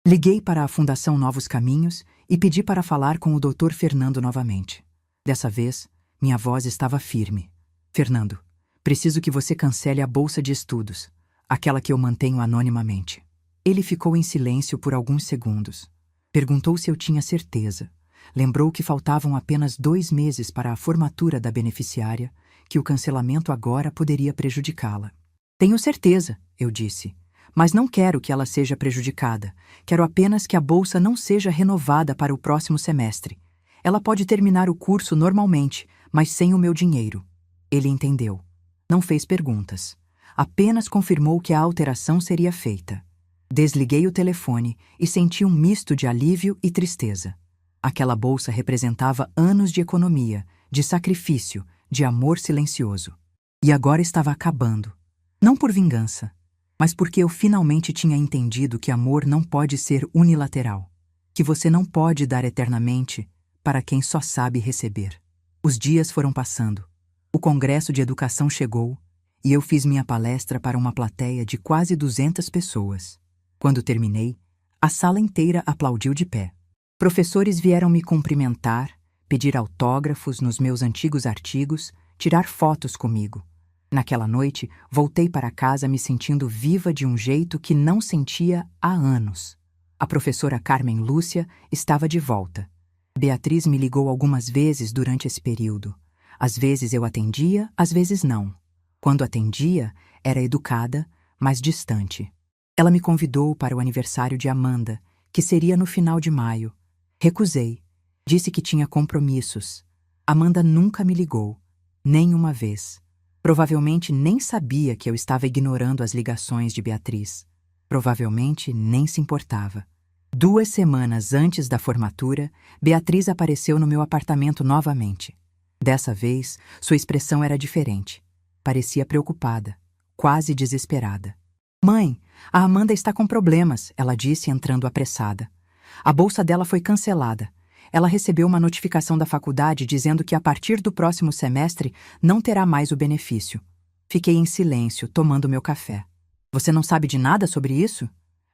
Liguei para a Fundação Novos Caminhos e pedi para falar com o Dr. Fernando novamente. Dessa vez, minha voz estava firme. "Fernando, preciso que você cancele a bolsa de estudos, aquela que eu mantenho anonimamente." Ele ficou em silêncio por alguns segundos. Perguntou se eu tinha certeza. Lembrou que faltavam apenas 2 meses para a formatura da beneficiária, que o cancelamento agora poderia prejudicá-la. "Tenho certeza", eu disse, "mas não quero que ela seja prejudicada. Quero apenas que a bolsa não seja renovada para o próximo semestre. Ela pode terminar o curso normalmente, mas sem o meu dinheiro." Ele entendeu. Não fez perguntas. Apenas confirmou que a alteração seria feita. Desliguei o telefone e senti um misto de alívio e tristeza. Aquela bolsa representava anos de economia, de sacrifício, de amor silencioso. E agora estava acabando. Não por vingança, mas porque eu finalmente tinha entendido que amor não pode ser unilateral, que você não pode dar eternamente para quem só sabe receber. Os dias foram passando. O Congresso de Educação chegou e eu fiz minha palestra para uma plateia de quase 200 pessoas. Quando terminei, a sala inteira aplaudiu de pé. Professores vieram me cumprimentar, pedir autógrafos nos meus antigos artigos, tirar fotos comigo. Naquela noite, voltei para casa me sentindo viva de um jeito que não sentia há anos. A professora Carmen Lúcia estava de volta. Beatriz me ligou algumas vezes durante esse período. Às vezes eu atendia, às vezes não. Quando atendia, era educada, mas distante. Ela me convidou para o aniversário de Amanda, que seria no final de maio. Recusei. Disse que tinha compromissos. Amanda nunca me ligou, nem uma vez. Provavelmente nem sabia que eu estava ignorando as ligações de Beatriz. Provavelmente nem se importava. 2 semanas antes da formatura, Beatriz apareceu no meu apartamento novamente. Dessa vez, sua expressão era diferente. Parecia preocupada, quase desesperada. "Mãe, a Amanda está com problemas", ela disse entrando apressada. A bolsa dela foi cancelada. Ela recebeu uma notificação da faculdade dizendo que a partir do próximo semestre não terá mais o benefício. Fiquei em silêncio, tomando meu café. "Você não sabe de nada sobre isso?"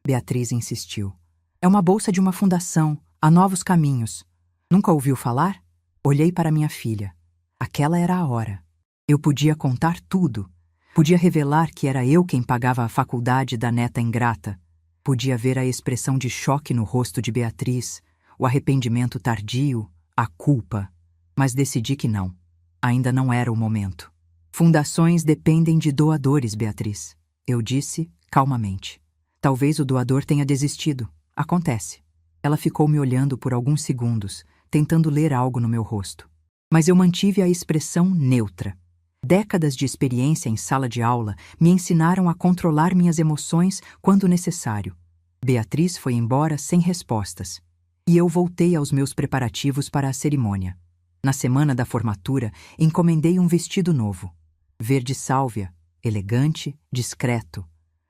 Beatriz insistiu. "É uma bolsa de uma fundação, a Novos Caminhos. Nunca ouviu falar?" Olhei para minha filha. Aquela era a hora. Eu podia contar tudo. Podia revelar que era eu quem pagava a faculdade da neta ingrata. Podia ver a expressão de choque no rosto de Beatriz, o arrependimento tardio, a culpa. Mas decidi que não. Ainda não era o momento. "Fundações dependem de doadores, Beatriz", eu disse calmamente. "Talvez o doador tenha desistido. Acontece." Ela ficou me olhando por alguns segundos, tentando ler algo no meu rosto. Mas eu mantive a expressão neutra. Décadas de experiência em sala de aula me ensinaram a controlar minhas emoções quando necessário. Beatriz foi embora sem respostas. E eu voltei aos meus preparativos para a cerimônia. Na semana da formatura, encomendei um vestido novo. Verde sálvia, elegante, discreto.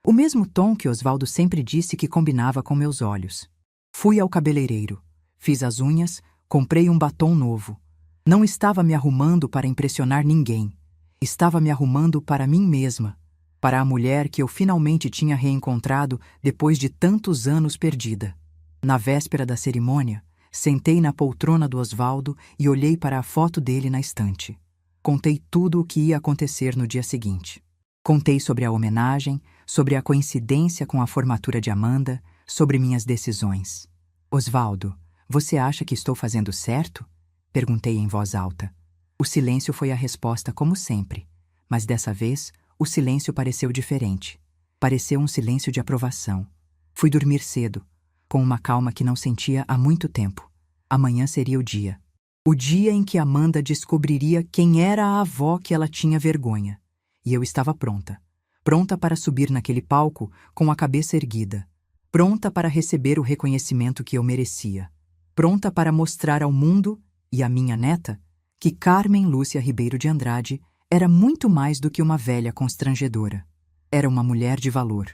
O mesmo tom que Osvaldo sempre disse que combinava com meus olhos. Fui ao cabeleireiro. Fiz as unhas, comprei um batom novo. Não estava me arrumando para impressionar ninguém. Estava me arrumando para mim mesma, para a mulher que eu finalmente tinha reencontrado depois de tantos anos perdida. Na véspera da cerimônia, sentei na poltrona do Osvaldo e olhei para a foto dele na estante. Contei tudo o que ia acontecer no dia seguinte. Contei sobre a homenagem, sobre a coincidência com a formatura de Amanda, sobre minhas decisões. "Osvaldo, você acha que estou fazendo certo?" Perguntei em voz alta. O silêncio foi a resposta como sempre, mas dessa vez o silêncio pareceu diferente. Pareceu um silêncio de aprovação. Fui dormir cedo, com uma calma que não sentia há muito tempo. Amanhã seria o dia. O dia em que Amanda descobriria quem era a avó que ela tinha vergonha. E eu estava pronta. Pronta para subir naquele palco com a cabeça erguida. Pronta para receber o reconhecimento que eu merecia. Pronta para mostrar ao mundo e à minha neta que Carmen Lúcia Ribeiro de Andrade era muito mais do que uma velha constrangedora. Era uma mulher de valor,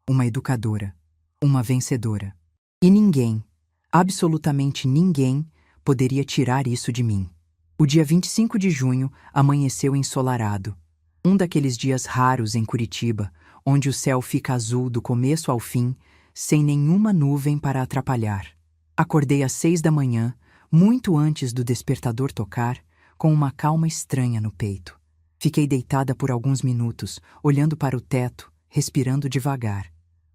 uma educadora, uma vencedora. E ninguém, absolutamente ninguém, poderia tirar isso de mim. O dia 25 de junho amanheceu ensolarado. Um daqueles dias raros em Curitiba, onde o céu fica azul do começo ao fim, sem nenhuma nuvem para atrapalhar. Acordei às 6 da manhã, muito antes do despertador tocar, com uma calma estranha no peito. Fiquei deitada por alguns minutos, olhando para o teto, respirando devagar.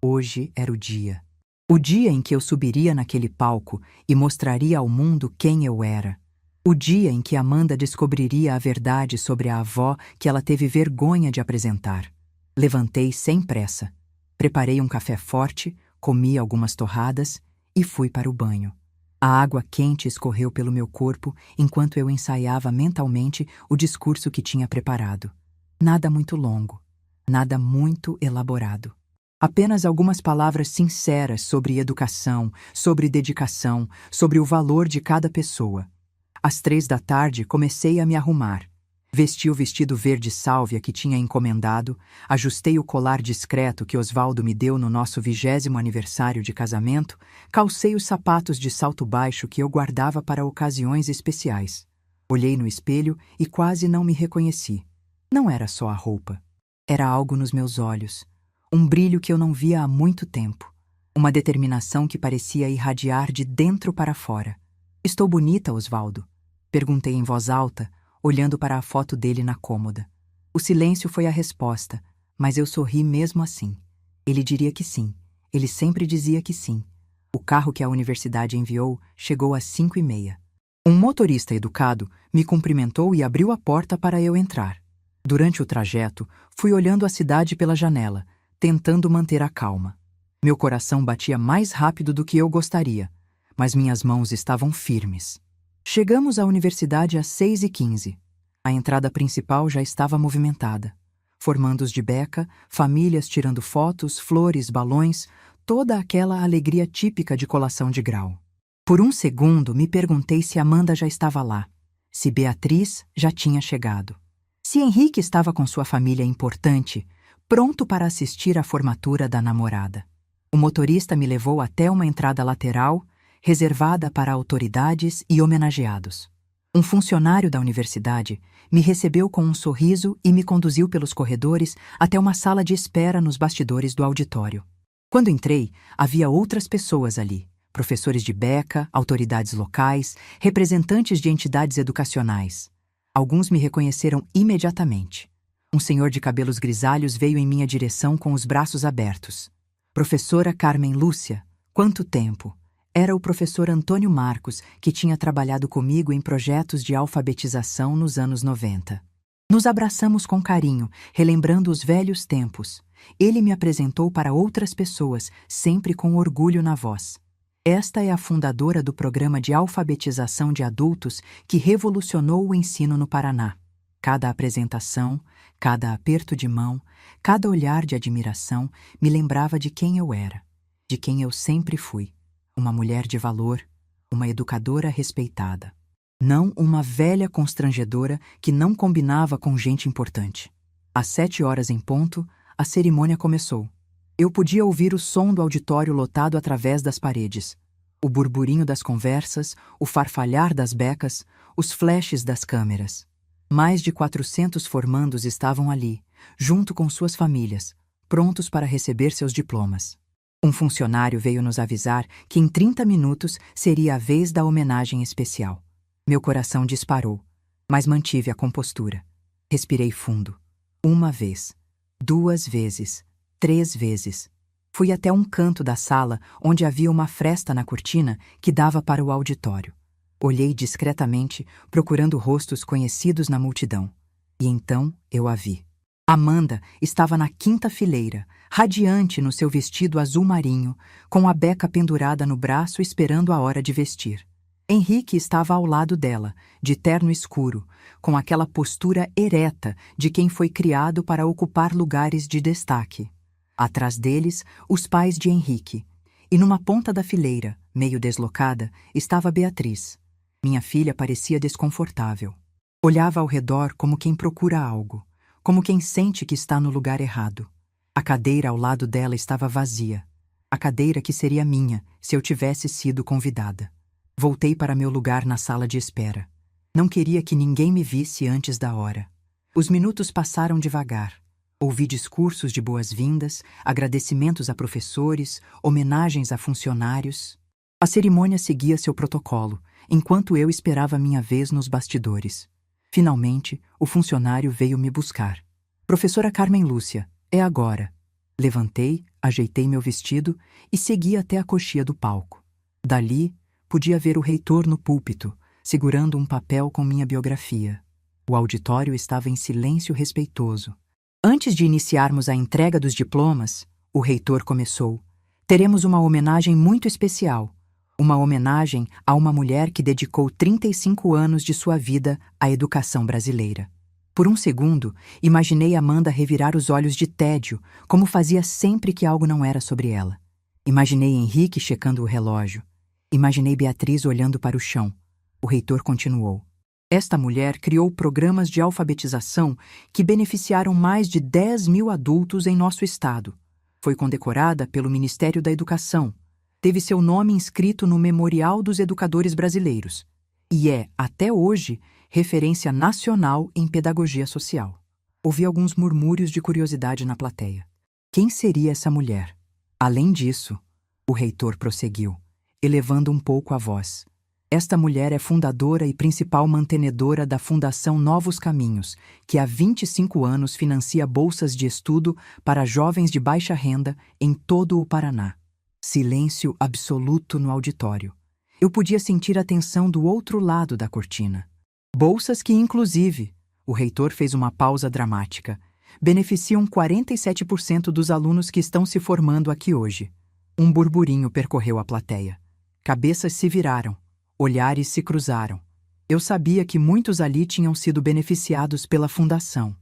Hoje era o dia. O dia em que eu subiria naquele palco e mostraria ao mundo quem eu era. O dia em que Amanda descobriria a verdade sobre a avó que ela teve vergonha de apresentar. Levantei sem pressa. Preparei um café forte, comi algumas torradas e fui para o banho. A água quente escorreu pelo meu corpo enquanto eu ensaiava mentalmente o discurso que tinha preparado. Nada muito longo, nada muito elaborado. Apenas algumas palavras sinceras sobre educação, sobre dedicação, sobre o valor de cada pessoa. Às 3 da tarde comecei a me arrumar. Vesti o vestido verde sálvia que tinha encomendado, ajustei o colar discreto que Osvaldo me deu no nosso 20º aniversário de casamento, calcei os sapatos de salto baixo que eu guardava para ocasiões especiais. Olhei no espelho e quase não me reconheci. Não era só a roupa. Era algo nos meus olhos, um brilho que eu não via há muito tempo, uma determinação que parecia irradiar de dentro para fora. "Estou bonita, Osvaldo?" Perguntei em voz alta, olhando para a foto dele na cômoda. O silêncio foi a resposta, mas eu sorri mesmo assim. Ele diria que sim. Ele sempre dizia que sim. O carro que a universidade enviou chegou às 5h30. Um motorista educado me cumprimentou e abriu a porta para eu entrar. Durante o trajeto, fui olhando a cidade pela janela, tentando manter a calma. Meu coração batia mais rápido do que eu gostaria, mas minhas mãos estavam firmes. Chegamos à universidade às 6h15. A entrada principal já estava movimentada. Formandos de beca, famílias tirando fotos, flores, balões, toda aquela alegria típica de colação de grau. Por um segundo me perguntei se Amanda já estava lá, se Beatriz já tinha chegado, se Henrique estava com sua família importante, pronto para assistir à formatura da namorada. O motorista me levou até uma entrada lateral, reservada para autoridades e homenageados. Um funcionário da universidade me recebeu com um sorriso e me conduziu pelos corredores até uma sala de espera nos bastidores do auditório. Quando entrei, havia outras pessoas ali, professores de beca, autoridades locais, representantes de entidades educacionais. Alguns me reconheceram imediatamente. Um senhor de cabelos grisalhos veio em minha direção com os braços abertos. Professora Carmen Lúcia, quanto tempo! Era o professor Antônio Marcos, que tinha trabalhado comigo em projetos de alfabetização nos anos 90. Nos abraçamos com carinho, relembrando os velhos tempos. Ele me apresentou para outras pessoas, sempre com orgulho na voz. Esta é a fundadora do programa de alfabetização de adultos que revolucionou o ensino no Paraná. Cada apresentação, cada aperto de mão, cada olhar de admiração me lembrava de quem eu era, de quem eu sempre fui. Uma mulher de valor, uma educadora respeitada. Não uma velha constrangedora que não combinava com gente importante. Às 7h em ponto, a cerimônia começou. Eu podia ouvir o som do auditório lotado através das paredes, o burburinho das conversas, o farfalhar das becas, os flashes das câmeras. Mais de 400 formandos estavam ali, junto com suas famílias, prontos para receber seus diplomas. Um funcionário veio nos avisar que em 30 minutos seria a vez da homenagem especial. Meu coração disparou, mas mantive a compostura. Respirei fundo. 1 vez, 2 vezes, 3 vezes. Fui até um canto da sala onde havia uma fresta na cortina que dava para o auditório. Olhei discretamente, procurando rostos conhecidos na multidão. E então eu a vi. Amanda estava na 5ª fileira, radiante no seu vestido azul marinho, com a beca pendurada no braço esperando a hora de vestir. Henrique estava ao lado dela, de terno escuro, com aquela postura ereta de quem foi criado para ocupar lugares de destaque. Atrás deles, os pais de Henrique. E numa ponta da fileira, meio deslocada, estava Beatriz. Minha filha parecia desconfortável. Olhava ao redor como quem procura algo, como quem sente que está no lugar errado. A cadeira ao lado dela estava vazia. A cadeira que seria minha, se eu tivesse sido convidada. Voltei para meu lugar na sala de espera. Não queria que ninguém me visse antes da hora. Os minutos passaram devagar. Ouvi discursos de boas-vindas, agradecimentos a professores, homenagens a funcionários. A cerimônia seguia seu protocolo, enquanto eu esperava minha vez nos bastidores. Finalmente, o funcionário veio me buscar. Professora Carmen Lúcia, é agora. Levantei, ajeitei meu vestido e segui até a coxia do palco. Dali, podia ver o reitor no púlpito, segurando um papel com minha biografia. O auditório estava em silêncio respeitoso. Antes de iniciarmos a entrega dos diplomas, o reitor começou. Teremos uma homenagem muito especial. Uma homenagem a uma mulher que dedicou 35 anos de sua vida à educação brasileira. Por um segundo, imaginei Amanda revirar os olhos de tédio, como fazia sempre que algo não era sobre ela. Imaginei Henrique checando o relógio. Imaginei Beatriz olhando para o chão. O reitor continuou. Esta mulher criou programas de alfabetização que beneficiaram mais de 10.000 adultos em nosso estado. Foi condecorada pelo Ministério da Educação. Teve seu nome inscrito no Memorial dos Educadores Brasileiros e é, até hoje, referência nacional em pedagogia social. Ouvi alguns murmúrios de curiosidade na plateia. Quem seria essa mulher? Além disso, o reitor prosseguiu, elevando um pouco a voz. Esta mulher é fundadora e principal mantenedora da Fundação Novos Caminhos, que há 25 anos financia bolsas de estudo para jovens de baixa renda em todo o Paraná. Silêncio absoluto no auditório. Eu podia sentir a tensão do outro lado da cortina. Bolsas que, inclusive, o reitor fez uma pausa dramática, beneficiam 47% dos alunos que estão se formando aqui hoje. Um burburinho percorreu a plateia. Cabeças se viraram, olhares se cruzaram. Eu sabia que muitos ali tinham sido beneficiados pela fundação.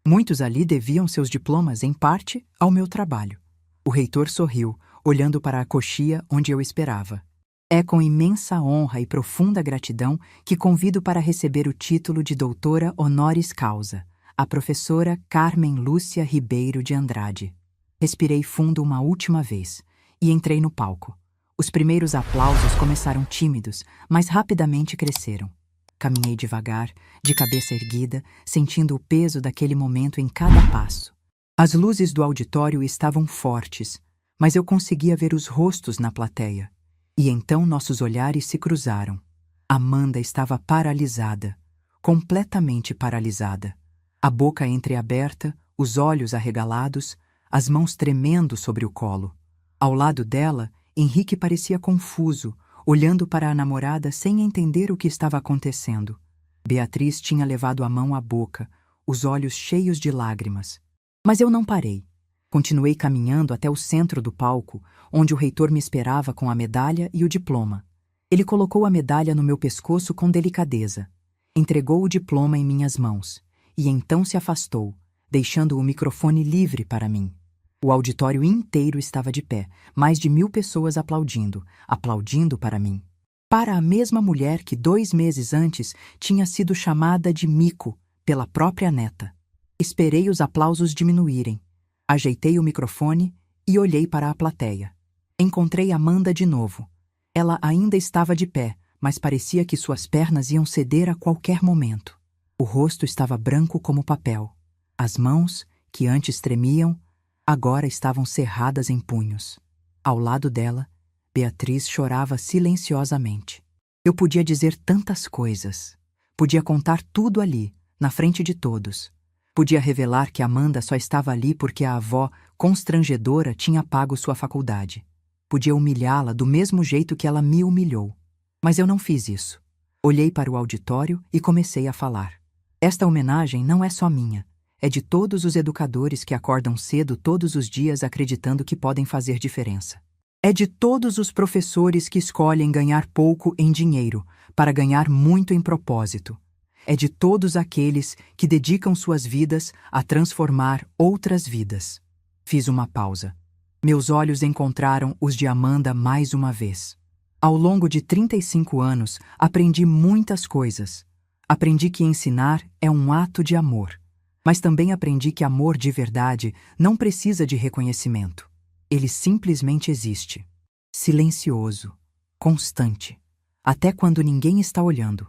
Muitos ali deviam seus diplomas, em parte, ao meu trabalho. O reitor sorriu, olhando para a coxia onde eu esperava. É com imensa honra e profunda gratidão que convido para receber o título de doutora honoris causa, a professora Carmen Lúcia Ribeiro de Andrade. Respirei fundo uma última vez e entrei no palco. Os primeiros aplausos começaram tímidos, mas rapidamente cresceram. Caminhei devagar, de cabeça erguida, sentindo o peso daquele momento em cada passo. As luzes do auditório estavam fortes, mas eu conseguia ver os rostos na plateia. E então nossos olhares se cruzaram. Amanda estava paralisada, completamente paralisada. A boca entreaberta, os olhos arregalados, as mãos tremendo sobre o colo. Ao lado dela, Henrique parecia confuso, olhando para a namorada sem entender o que estava acontecendo. Beatriz tinha levado a mão à boca, os olhos cheios de lágrimas. Mas eu não parei. Continuei caminhando até o centro do palco, onde o reitor me esperava com a medalha e o diploma. Ele colocou a medalha no meu pescoço com delicadeza. Entregou o diploma em minhas mãos, e então se afastou, deixando o microfone livre para mim. O auditório inteiro estava de pé, mais de 1000 pessoas aplaudindo para mim. Para a mesma mulher que 2 meses antes tinha sido chamada de mico pela própria neta. Esperei os aplausos diminuírem. Ajeitei o microfone e olhei para a plateia. Encontrei Amanda de novo. Ela ainda estava de pé, mas parecia que suas pernas iam ceder a qualquer momento. O rosto estava branco como papel. As mãos, que antes tremiam, agora estavam cerradas em punhos. Ao lado dela, Beatriz chorava silenciosamente. Eu podia dizer tantas coisas. Podia contar tudo ali, na frente de todos. Podia revelar que Amanda só estava ali porque a avó, constrangedora, tinha pago sua faculdade. Podia humilhá-la do mesmo jeito que ela me humilhou. Mas eu não fiz isso. Olhei para o auditório e comecei a falar. Esta homenagem não é só minha. É de todos os educadores que acordam cedo todos os dias acreditando que podem fazer diferença. É de todos os professores que escolhem ganhar pouco em dinheiro para ganhar muito em propósito. É de todos aqueles que dedicam suas vidas a transformar outras vidas. Fiz uma pausa. Meus olhos encontraram os de Amanda mais uma vez. Ao longo de 35 anos, aprendi muitas coisas. Aprendi que ensinar é um ato de amor. Mas também aprendi que amor de verdade não precisa de reconhecimento. Ele simplesmente existe. Silencioso, constante, até quando ninguém está olhando.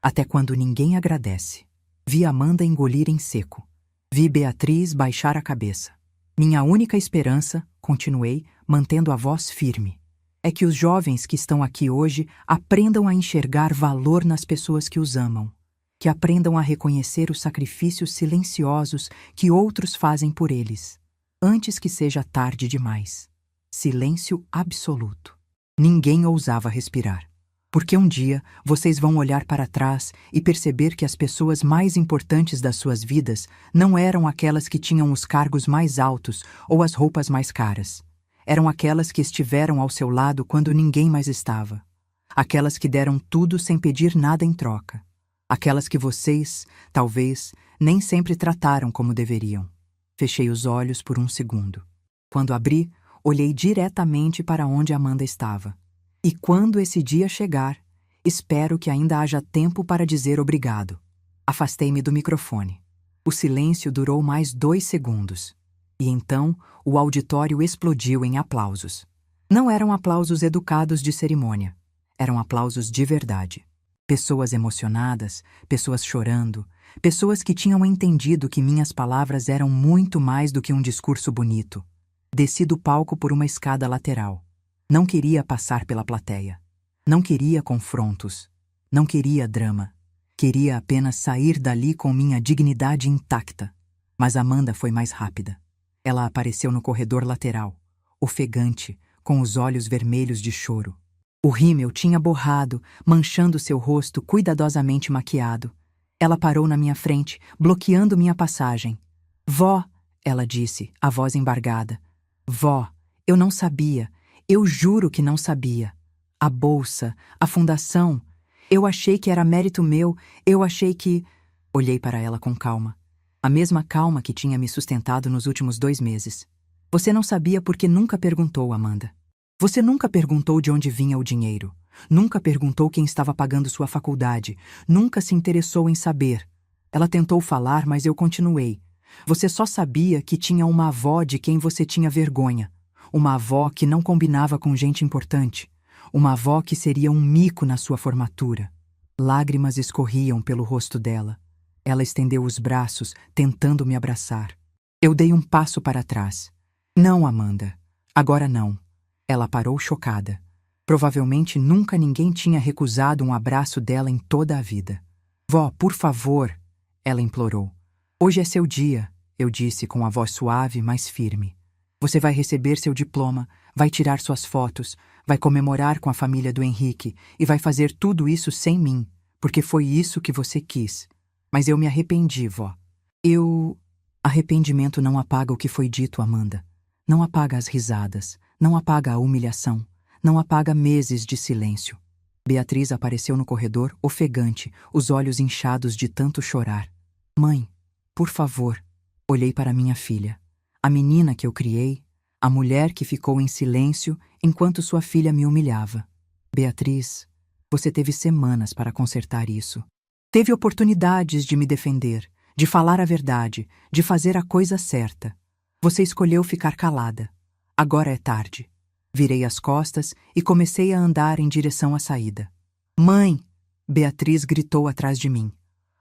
Até quando ninguém agradece. Vi Amanda engolir em seco. Vi Beatriz baixar a cabeça. Minha única esperança, continuei, mantendo a voz firme, é que os jovens que estão aqui hoje aprendam a enxergar valor nas pessoas que os amam, que aprendam a reconhecer os sacrifícios silenciosos que outros fazem por eles, antes que seja tarde demais. Silêncio absoluto. Ninguém ousava respirar. Porque um dia vocês vão olhar para trás e perceber que as pessoas mais importantes das suas vidas não eram aquelas que tinham os cargos mais altos ou as roupas mais caras. Eram aquelas que estiveram ao seu lado quando ninguém mais estava. Aquelas que deram tudo sem pedir nada em troca. Aquelas que vocês, talvez, nem sempre trataram como deveriam. Fechei os olhos por um segundo. Quando abri, olhei diretamente para onde Amanda estava. E quando esse dia chegar, espero que ainda haja tempo para dizer obrigado. Afastei-me do microfone. O silêncio durou mais 2 segundos. E então, o auditório explodiu em aplausos. Não eram aplausos educados de cerimônia. Eram aplausos de verdade. Pessoas emocionadas, pessoas chorando, pessoas que tinham entendido que minhas palavras eram muito mais do que um discurso bonito. Desci do palco por uma escada lateral. Não queria passar pela plateia. Não queria confrontos. Não queria drama. Queria apenas sair dali com minha dignidade intacta. Mas Amanda foi mais rápida. Ela apareceu no corredor lateral, ofegante, com os olhos vermelhos de choro. O rímel tinha borrado, manchando seu rosto cuidadosamente maquiado. Ela parou na minha frente, bloqueando minha passagem. Vó, ela disse, a voz embargada. Vó, eu não sabia. Eu juro que não sabia. A bolsa, a fundação. Eu achei que era mérito meu, eu achei que... Olhei para ela com calma. A mesma calma que tinha me sustentado nos últimos 2 meses. Você não sabia porque nunca perguntou, Amanda. Você nunca perguntou de onde vinha o dinheiro. Nunca perguntou quem estava pagando sua faculdade. Nunca se interessou em saber. Ela tentou falar, mas eu continuei. Você só sabia que tinha uma avó de quem você tinha vergonha. Uma avó que não combinava com gente importante. Uma avó que seria um mico na sua formatura. Lágrimas escorriam pelo rosto dela. Ela estendeu os braços, tentando me abraçar. Eu dei um passo para trás. Não, Amanda. Agora não. Ela parou chocada. Provavelmente nunca ninguém tinha recusado um abraço dela em toda a vida. Vó, por favor, ela implorou. Hoje é seu dia, eu disse com a voz suave, mas firme. Você vai receber seu diploma, vai tirar suas fotos, vai comemorar com a família do Henrique e vai fazer tudo isso sem mim, porque foi isso que você quis. Mas eu me arrependi, vó. Arrependimento não apaga o que foi dito, Amanda. Não apaga as risadas, não apaga a humilhação, não apaga meses de silêncio. Beatriz apareceu no corredor, ofegante, os olhos inchados de tanto chorar. Mãe, por favor. Olhei para minha filha. A menina que eu criei, a mulher que ficou em silêncio enquanto sua filha me humilhava. Beatriz, você teve semanas para consertar isso. Teve oportunidades de me defender, de falar a verdade, de fazer a coisa certa. Você escolheu ficar calada. Agora é tarde. Virei as costas e comecei a andar em direção à saída. Mãe! Beatriz gritou atrás de mim.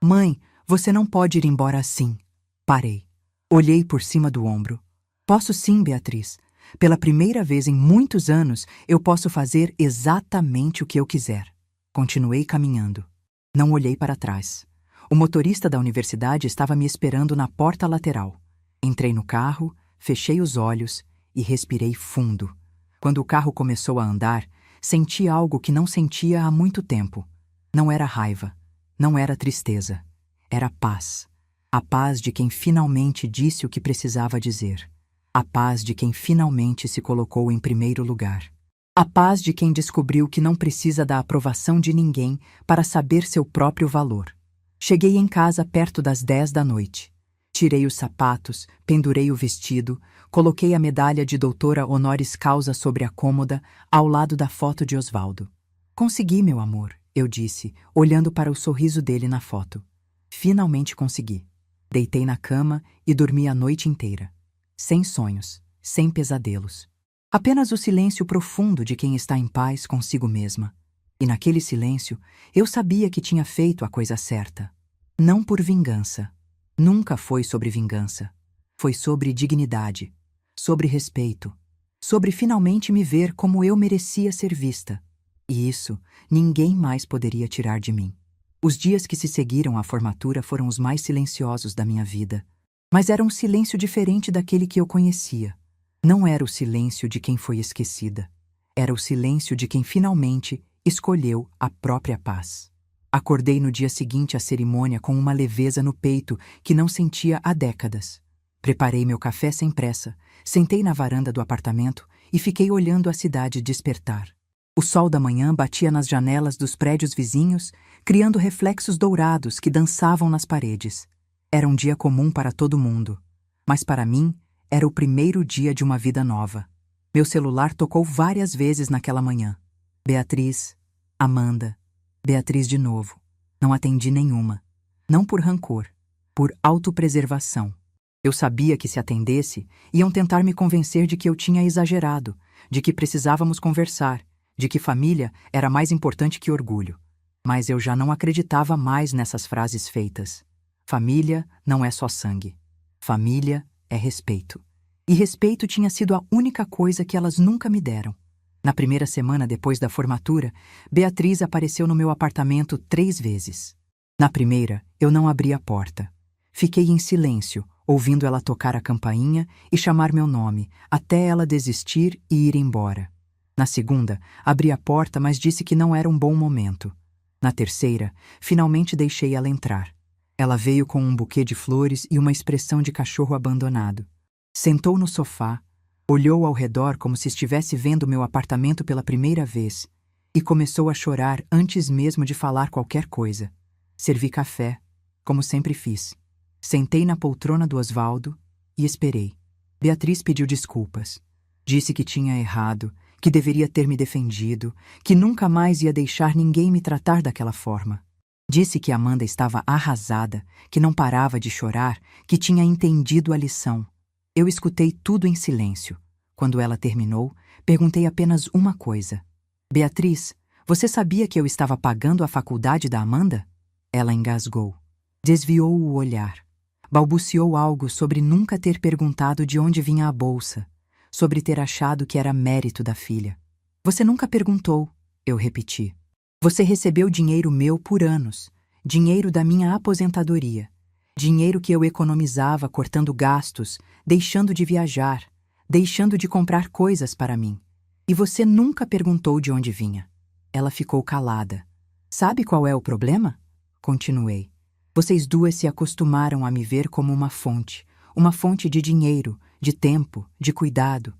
Mãe, você não pode ir embora assim. Parei. Olhei por cima do ombro. Posso sim, Beatriz. Pela primeira vez em muitos anos, eu posso fazer exatamente o que eu quiser. Continuei caminhando. Não olhei para trás. O motorista da universidade estava me esperando na porta lateral. Entrei no carro, fechei os olhos e respirei fundo. Quando o carro começou a andar, senti algo que não sentia há muito tempo. Não era raiva, não era tristeza. Era paz. A paz de quem finalmente disse o que precisava dizer. A paz de quem finalmente se colocou em primeiro lugar. A paz de quem descobriu que não precisa da aprovação de ninguém para saber seu próprio valor. Cheguei em casa perto das 10 da noite. Tirei os sapatos, pendurei o vestido, coloquei a medalha de doutora honoris causa sobre a cômoda, ao lado da foto de Osvaldo. Consegui, meu amor, eu disse, olhando para o sorriso dele na foto. Finalmente consegui. Deitei na cama e dormi a noite inteira. Sem sonhos, sem pesadelos. Apenas o silêncio profundo de quem está em paz consigo mesma. E naquele silêncio, eu sabia que tinha feito a coisa certa. Não por vingança. Nunca foi sobre vingança. Foi sobre dignidade, sobre respeito, sobre finalmente me ver como eu merecia ser vista. E isso ninguém mais poderia tirar de mim. Os dias que se seguiram à formatura foram os mais silenciosos da minha vida. Mas era um silêncio diferente daquele que eu conhecia. Não era o silêncio de quem foi esquecida. Era o silêncio de quem finalmente escolheu a própria paz. Acordei no dia seguinte à cerimônia com uma leveza no peito que não sentia há décadas. Preparei meu café sem pressa, sentei na varanda do apartamento e fiquei olhando a cidade despertar. O sol da manhã batia nas janelas dos prédios vizinhos, criando reflexos dourados que dançavam nas paredes. Era um dia comum para todo mundo, mas para mim era o primeiro dia de uma vida nova. Meu celular tocou várias vezes naquela manhã. Beatriz, Amanda, Beatriz de novo. Não atendi nenhuma. Não por rancor, por autopreservação. Eu sabia que se atendesse, iam tentar me convencer de que eu tinha exagerado, de que precisávamos conversar, de que família era mais importante que orgulho. Mas eu já não acreditava mais nessas frases feitas. Família não é só sangue. Família é respeito. E respeito tinha sido a única coisa que elas nunca me deram. Na primeira semana depois da formatura, Beatriz apareceu no meu apartamento 3 vezes. Na primeira, eu não abri a porta. Fiquei em silêncio, ouvindo ela tocar a campainha e chamar meu nome, até ela desistir e ir embora. Na segunda, abri a porta, mas disse que não era um bom momento. Na terceira, finalmente deixei ela entrar. Ela veio com um buquê de flores e uma expressão de cachorro abandonado. Sentou no sofá, olhou ao redor como se estivesse vendo meu apartamento pela primeira vez e começou a chorar antes mesmo de falar qualquer coisa. Servi café, como sempre fiz. Sentei na poltrona do Osvaldo e esperei. Beatriz pediu desculpas. Disse que tinha errado, que deveria ter me defendido, que nunca mais ia deixar ninguém me tratar daquela forma. Disse que Amanda estava arrasada, que não parava de chorar, que tinha entendido a lição. Eu escutei tudo em silêncio. Quando ela terminou, perguntei apenas uma coisa. Beatriz, você sabia que eu estava pagando a faculdade da Amanda? Ela engasgou. Desviou o olhar. Balbuciou algo sobre nunca ter perguntado de onde vinha a bolsa, sobre ter achado que era mérito da filha. Você nunca perguntou, eu repeti. Você recebeu dinheiro meu por anos, dinheiro da minha aposentadoria, dinheiro que eu economizava cortando gastos, deixando de viajar, deixando de comprar coisas para mim. E você nunca perguntou de onde vinha. Ela ficou calada. Sabe qual é o problema? Continuei. Vocês duas se acostumaram a me ver como uma fonte de dinheiro, de tempo, de cuidado,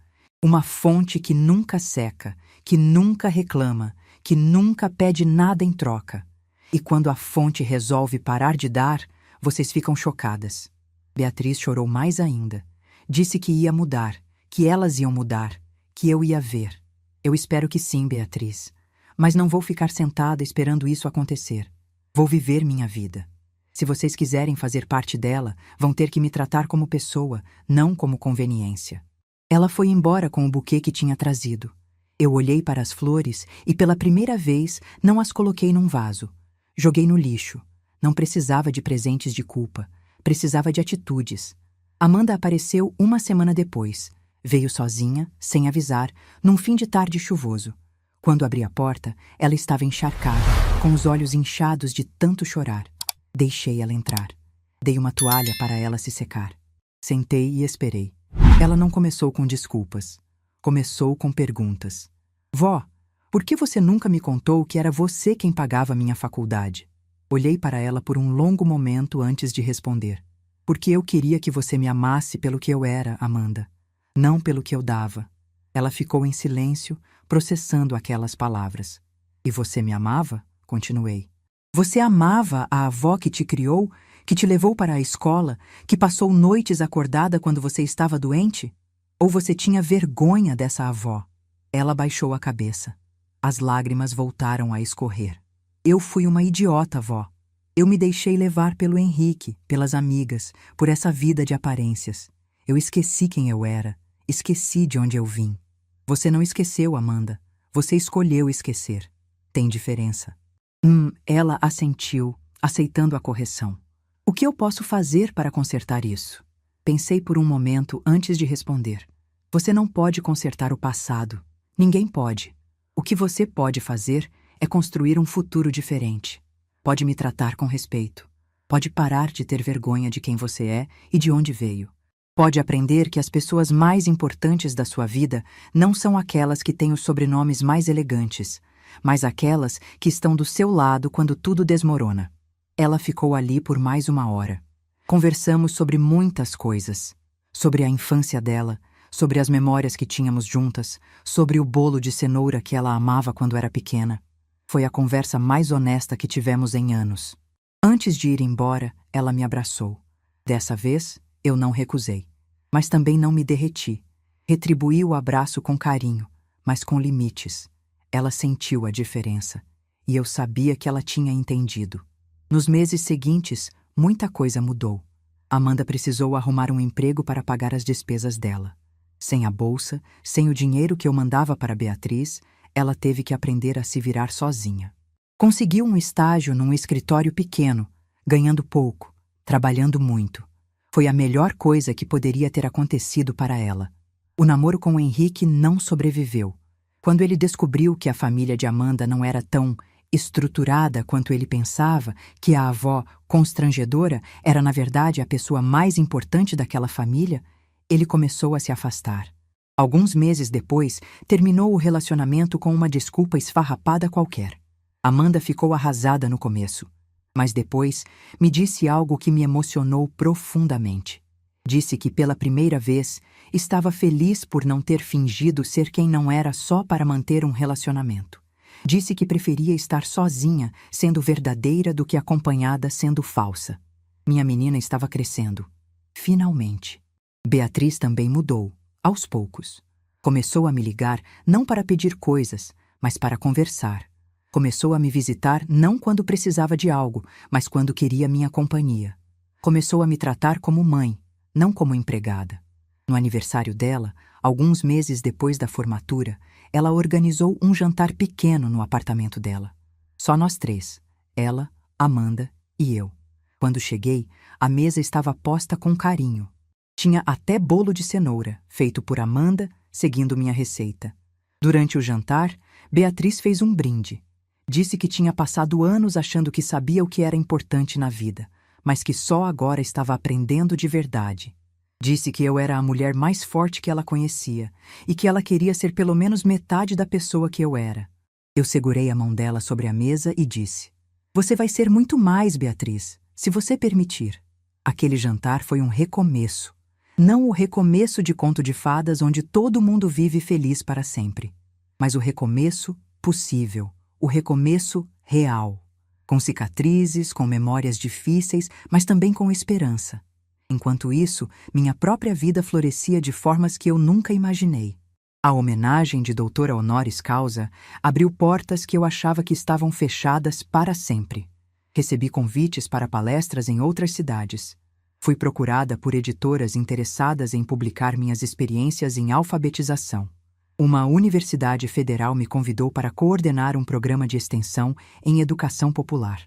uma fonte que nunca seca, que nunca reclama, que nunca pede nada em troca. E quando a fonte resolve parar de dar, vocês ficam chocadas. Beatriz chorou mais ainda. Disse que ia mudar, que elas iam mudar, que eu ia ver. Eu espero que sim, Beatriz. Mas não vou ficar sentada esperando isso acontecer. Vou viver minha vida. Se vocês quiserem fazer parte dela, vão ter que me tratar como pessoa, não como conveniência. Ela foi embora com o buquê que tinha trazido. Eu olhei para as flores e pela primeira vez não as coloquei num vaso. Joguei no lixo. Não precisava de presentes de culpa. Precisava de atitudes. Amanda apareceu uma semana depois. Veio sozinha, sem avisar, num fim de tarde chuvoso. Quando abri a porta, ela estava encharcada, com os olhos inchados de tanto chorar. Deixei ela entrar. Dei uma toalha para ela se secar. Sentei e esperei. Ela não começou com desculpas. Começou com perguntas. Vó, por que você nunca me contou que era você quem pagava minha faculdade? Olhei para ela por um longo momento antes de responder. Porque eu queria que você me amasse pelo que eu era, Amanda. Não pelo que eu dava. Ela ficou em silêncio, processando aquelas palavras. E você me amava? Continuei. Você amava a avó que te criou, que te levou para a escola, que passou noites acordada quando você estava doente? Ou você tinha vergonha dessa avó? Ela baixou a cabeça. As lágrimas voltaram a escorrer. Eu fui uma idiota, vó. Eu me deixei levar pelo Henrique, pelas amigas, por essa vida de aparências. Eu esqueci quem eu era. Esqueci de onde eu vim. Você não esqueceu, Amanda. Você escolheu esquecer. Tem diferença. Ela assentiu, aceitando a correção. O que eu posso fazer para consertar isso? Pensei por um momento antes de responder. Você não pode consertar o passado. Ninguém pode. O que você pode fazer é construir um futuro diferente. Pode me tratar com respeito. Pode parar de ter vergonha de quem você é e de onde veio. Pode aprender que as pessoas mais importantes da sua vida não são aquelas que têm os sobrenomes mais elegantes, mas aquelas que estão do seu lado quando tudo desmorona. Ela ficou ali por mais uma hora. Conversamos sobre muitas coisas. Sobre a infância dela, sobre as memórias que tínhamos juntas, sobre o bolo de cenoura que ela amava quando era pequena. Foi a conversa mais honesta que tivemos em anos. Antes de ir embora, ela me abraçou. Dessa vez, eu não recusei. Mas também não me derreti. Retribuí o abraço com carinho, mas com limites. Ela sentiu a diferença, e eu sabia que ela tinha entendido. Nos meses seguintes, muita coisa mudou. Amanda precisou arrumar um emprego para pagar as despesas dela. Sem a bolsa, sem o dinheiro que eu mandava para Beatriz, ela teve que aprender a se virar sozinha. Conseguiu um estágio num escritório pequeno, ganhando pouco, trabalhando muito. Foi a melhor coisa que poderia ter acontecido para ela. O namoro com o Henrique não sobreviveu. Quando ele descobriu que a família de Amanda não era tão estruturada quanto ele pensava, que a avó constrangedora era na verdade a pessoa mais importante daquela família, ele começou a se afastar. Alguns meses depois, terminou o relacionamento com uma desculpa esfarrapada qualquer. Amanda ficou arrasada no começo, mas depois me disse algo que me emocionou profundamente. Disse que pela primeira vez estava feliz por não ter fingido ser quem não era só para manter um relacionamento. Disse que preferia estar sozinha, sendo verdadeira, do que acompanhada, sendo falsa. Minha menina estava crescendo. Finalmente. Beatriz também mudou, aos poucos. Começou a me ligar não para pedir coisas, mas para conversar. Começou a me visitar não quando precisava de algo, mas quando queria minha companhia. Começou a me tratar como mãe, não como empregada. No aniversário dela, alguns meses depois da formatura, ela organizou um jantar pequeno no apartamento dela. Só nós três, ela, Amanda e eu. Quando cheguei, a mesa estava posta com carinho. Tinha até bolo de cenoura, feito por Amanda, seguindo minha receita. Durante o jantar, Beatriz fez um brinde. Disse que tinha passado anos achando que sabia o que era importante na vida, mas que só agora estava aprendendo de verdade. Disse que eu era a mulher mais forte que ela conhecia e que ela queria ser pelo menos metade da pessoa que eu era. Eu segurei a mão dela sobre a mesa e disse: "Você vai ser muito mais, Beatriz, se você permitir." Aquele jantar foi um recomeço. Não o recomeço de conto de fadas onde todo mundo vive feliz para sempre, mas o recomeço possível, o recomeço real, com cicatrizes, com memórias difíceis, mas também com esperança. Enquanto isso, minha própria vida florescia de formas que eu nunca imaginei. A homenagem de doutora honoris causa abriu portas que eu achava que estavam fechadas para sempre. Recebi convites para palestras em outras cidades. Fui procurada por editoras interessadas em publicar minhas experiências em alfabetização. Uma universidade federal me convidou para coordenar um programa de extensão em educação popular.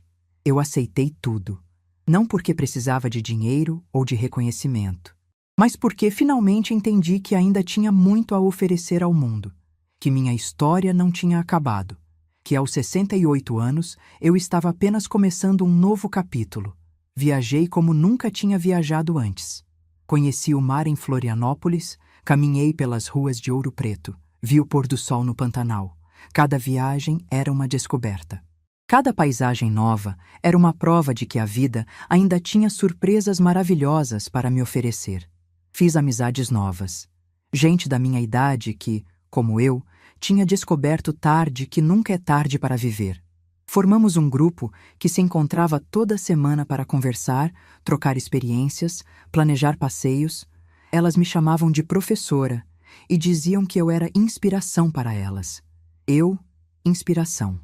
Eu aceitei tudo. Não porque precisava de dinheiro ou de reconhecimento, mas porque finalmente entendi que ainda tinha muito a oferecer ao mundo, que minha história não tinha acabado, que aos 68 anos eu estava apenas começando um novo capítulo. Viajei como nunca tinha viajado antes. Conheci o mar em Florianópolis, caminhei pelas ruas de Ouro Preto, vi o pôr do sol no Pantanal. Cada viagem era uma descoberta. Cada paisagem nova era uma prova de que a vida ainda tinha surpresas maravilhosas para me oferecer. Fiz amizades novas. Gente da minha idade que, como eu, tinha descoberto tarde que nunca é tarde para viver. Formamos um grupo que se encontrava toda semana para conversar, trocar experiências, planejar passeios. Elas me chamavam de professora e diziam que eu era inspiração para elas. Eu, inspiração.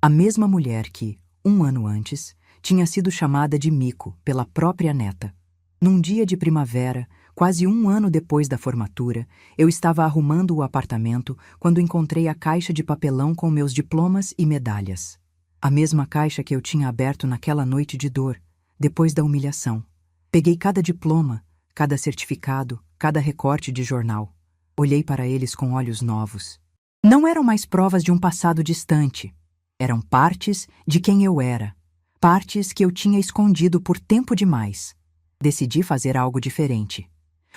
A mesma mulher que, um ano antes, tinha sido chamada de mico pela própria neta. Num dia de primavera, quase um ano depois da formatura, eu estava arrumando o apartamento quando encontrei a caixa de papelão com meus diplomas e medalhas. A mesma caixa que eu tinha aberto naquela noite de dor, depois da humilhação. Peguei cada diploma, cada certificado, cada recorte de jornal. Olhei para eles com olhos novos. Não eram mais provas de um passado distante. Eram partes de quem eu era, partes que eu tinha escondido por tempo demais. Decidi fazer algo diferente.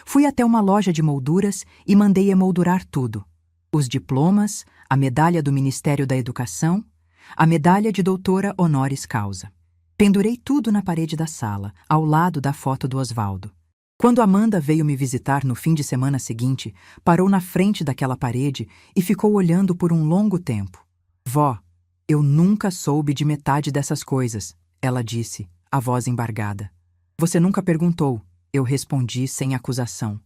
Fui até uma loja de molduras e mandei emoldurar tudo. Os diplomas, a medalha do Ministério da Educação, a medalha de doutora honoris causa. Pendurei tudo na parede da sala, ao lado da foto do Osvaldo. Quando Amanda veio me visitar no fim de semana seguinte, parou na frente daquela parede e ficou olhando por um longo tempo. "Vó, eu nunca soube de metade dessas coisas", ela disse, a voz embargada. "Você nunca perguntou", eu respondi sem acusação,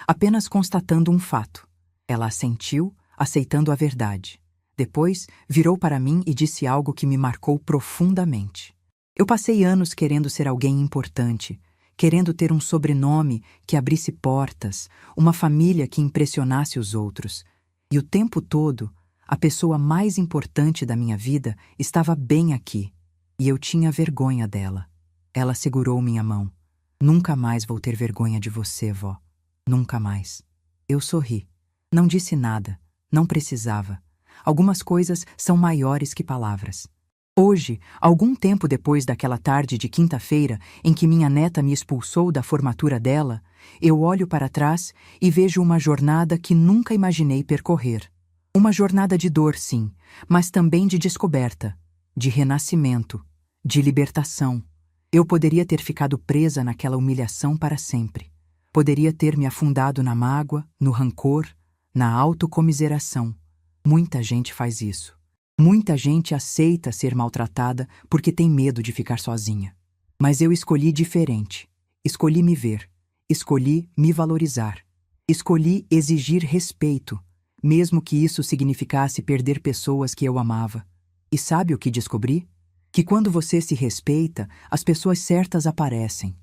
apenas constatando um fato. Ela assentiu, aceitando a verdade. Depois, virou para mim e disse algo que me marcou profundamente. Eu passei anos querendo ser alguém importante, querendo ter um sobrenome que abrisse portas, uma família que impressionasse os outros. E o tempo todo, a pessoa mais importante da minha vida estava bem aqui, e eu tinha vergonha dela. Ela segurou minha mão. "Nunca mais vou ter vergonha de você, vó. Nunca mais." Eu sorri. Não disse nada. Não precisava. Algumas coisas são maiores que palavras. Hoje, algum tempo depois daquela tarde de quinta-feira em que minha neta me expulsou da formatura dela, eu olho para trás e vejo uma jornada que nunca imaginei percorrer. Uma jornada de dor, sim, mas também de descoberta, de renascimento, de libertação. Eu poderia ter ficado presa naquela humilhação para sempre. Poderia ter me afundado na mágoa, no rancor, na autocomiseração. Muita gente faz isso. Muita gente aceita ser maltratada porque tem medo de ficar sozinha. Mas eu escolhi diferente. Escolhi me ver. Escolhi me valorizar. Escolhi exigir respeito, mesmo que isso significasse perder pessoas que eu amava. E sabe o que descobri? Que quando você se respeita, as pessoas certas aparecem.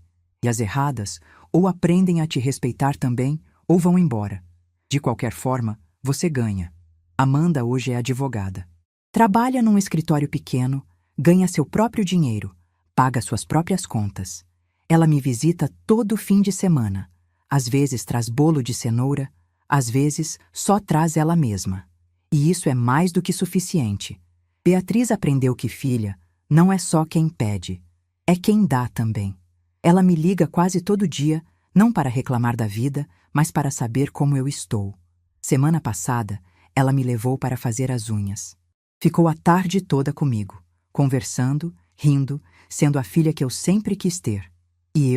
E as erradas ou aprendem a te respeitar também, ou vão embora. De qualquer forma, você ganha. Amanda hoje é advogada. Trabalha num escritório pequeno, ganha seu próprio dinheiro, paga suas próprias contas. Ela me visita todo fim de semana. Às vezes traz bolo de cenoura, às vezes só traz ela mesma. E isso é mais do que suficiente. Beatriz aprendeu que filha não é só quem pede, é quem dá também. Ela me liga quase todo dia, não para reclamar da vida, mas para saber como eu estou. Semana passada, ela me levou para fazer as unhas. Ficou a tarde toda comigo, conversando, rindo, sendo a filha que eu sempre quis ter. E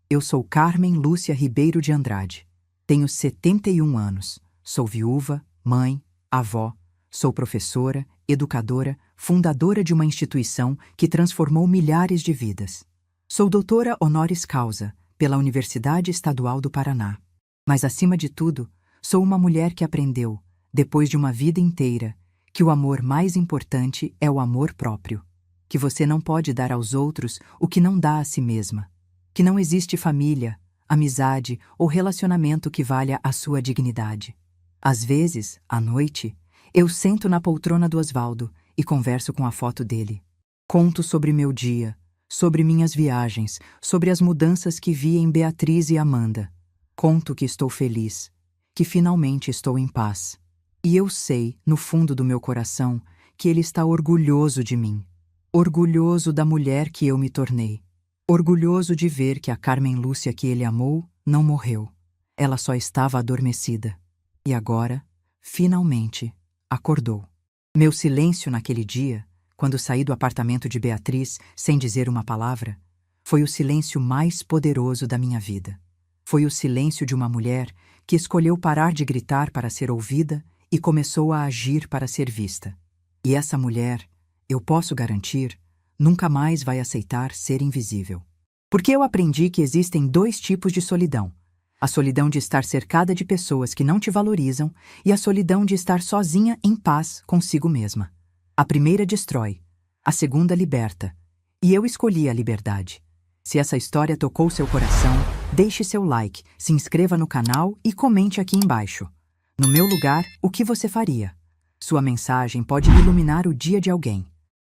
eu sou Carmen Lúcia Ribeiro de Andrade. Tenho 71 anos, sou viúva, mãe, avó, sou professora, educadora, fundadora de uma instituição que transformou milhares de vidas. Sou doutora honoris causa pela Universidade Estadual do Paraná. Mas, acima de tudo, sou uma mulher que aprendeu, depois de uma vida inteira, que o amor mais importante é o amor próprio. Que você não pode dar aos outros o que não dá a si mesma. Que não existe família, amizade ou relacionamento que valha a sua dignidade. Às vezes, à noite, eu sento na poltrona do Osvaldo e converso com a foto dele. Conto sobre meu dia, sobre minhas viagens, sobre as mudanças que vi em Beatriz e Amanda. Conto que estou feliz, que finalmente estou em paz. E eu sei, no fundo do meu coração, que ele está orgulhoso de mim. Orgulhoso da mulher que eu me tornei. Orgulhoso de ver que a Carmen Lúcia que ele amou não morreu. Ela só estava adormecida. E agora, finalmente, acordou. Meu silêncio naquele dia, quando saí do apartamento de Beatriz sem dizer uma palavra, foi o silêncio mais poderoso da minha vida. Foi o silêncio de uma mulher que escolheu parar de gritar para ser ouvida e começou a agir para ser vista. E essa mulher, eu posso garantir, nunca mais vai aceitar ser invisível. Porque eu aprendi que existem 2 tipos de solidão. A solidão de estar cercada de pessoas que não te valorizam e a solidão de estar sozinha em paz consigo mesma. A primeira destrói, a segunda liberta. E eu escolhi a liberdade. Se essa história tocou seu coração, deixe seu like, se inscreva no canal e comente aqui embaixo. No meu lugar, o que você faria? Sua mensagem pode iluminar o dia de alguém.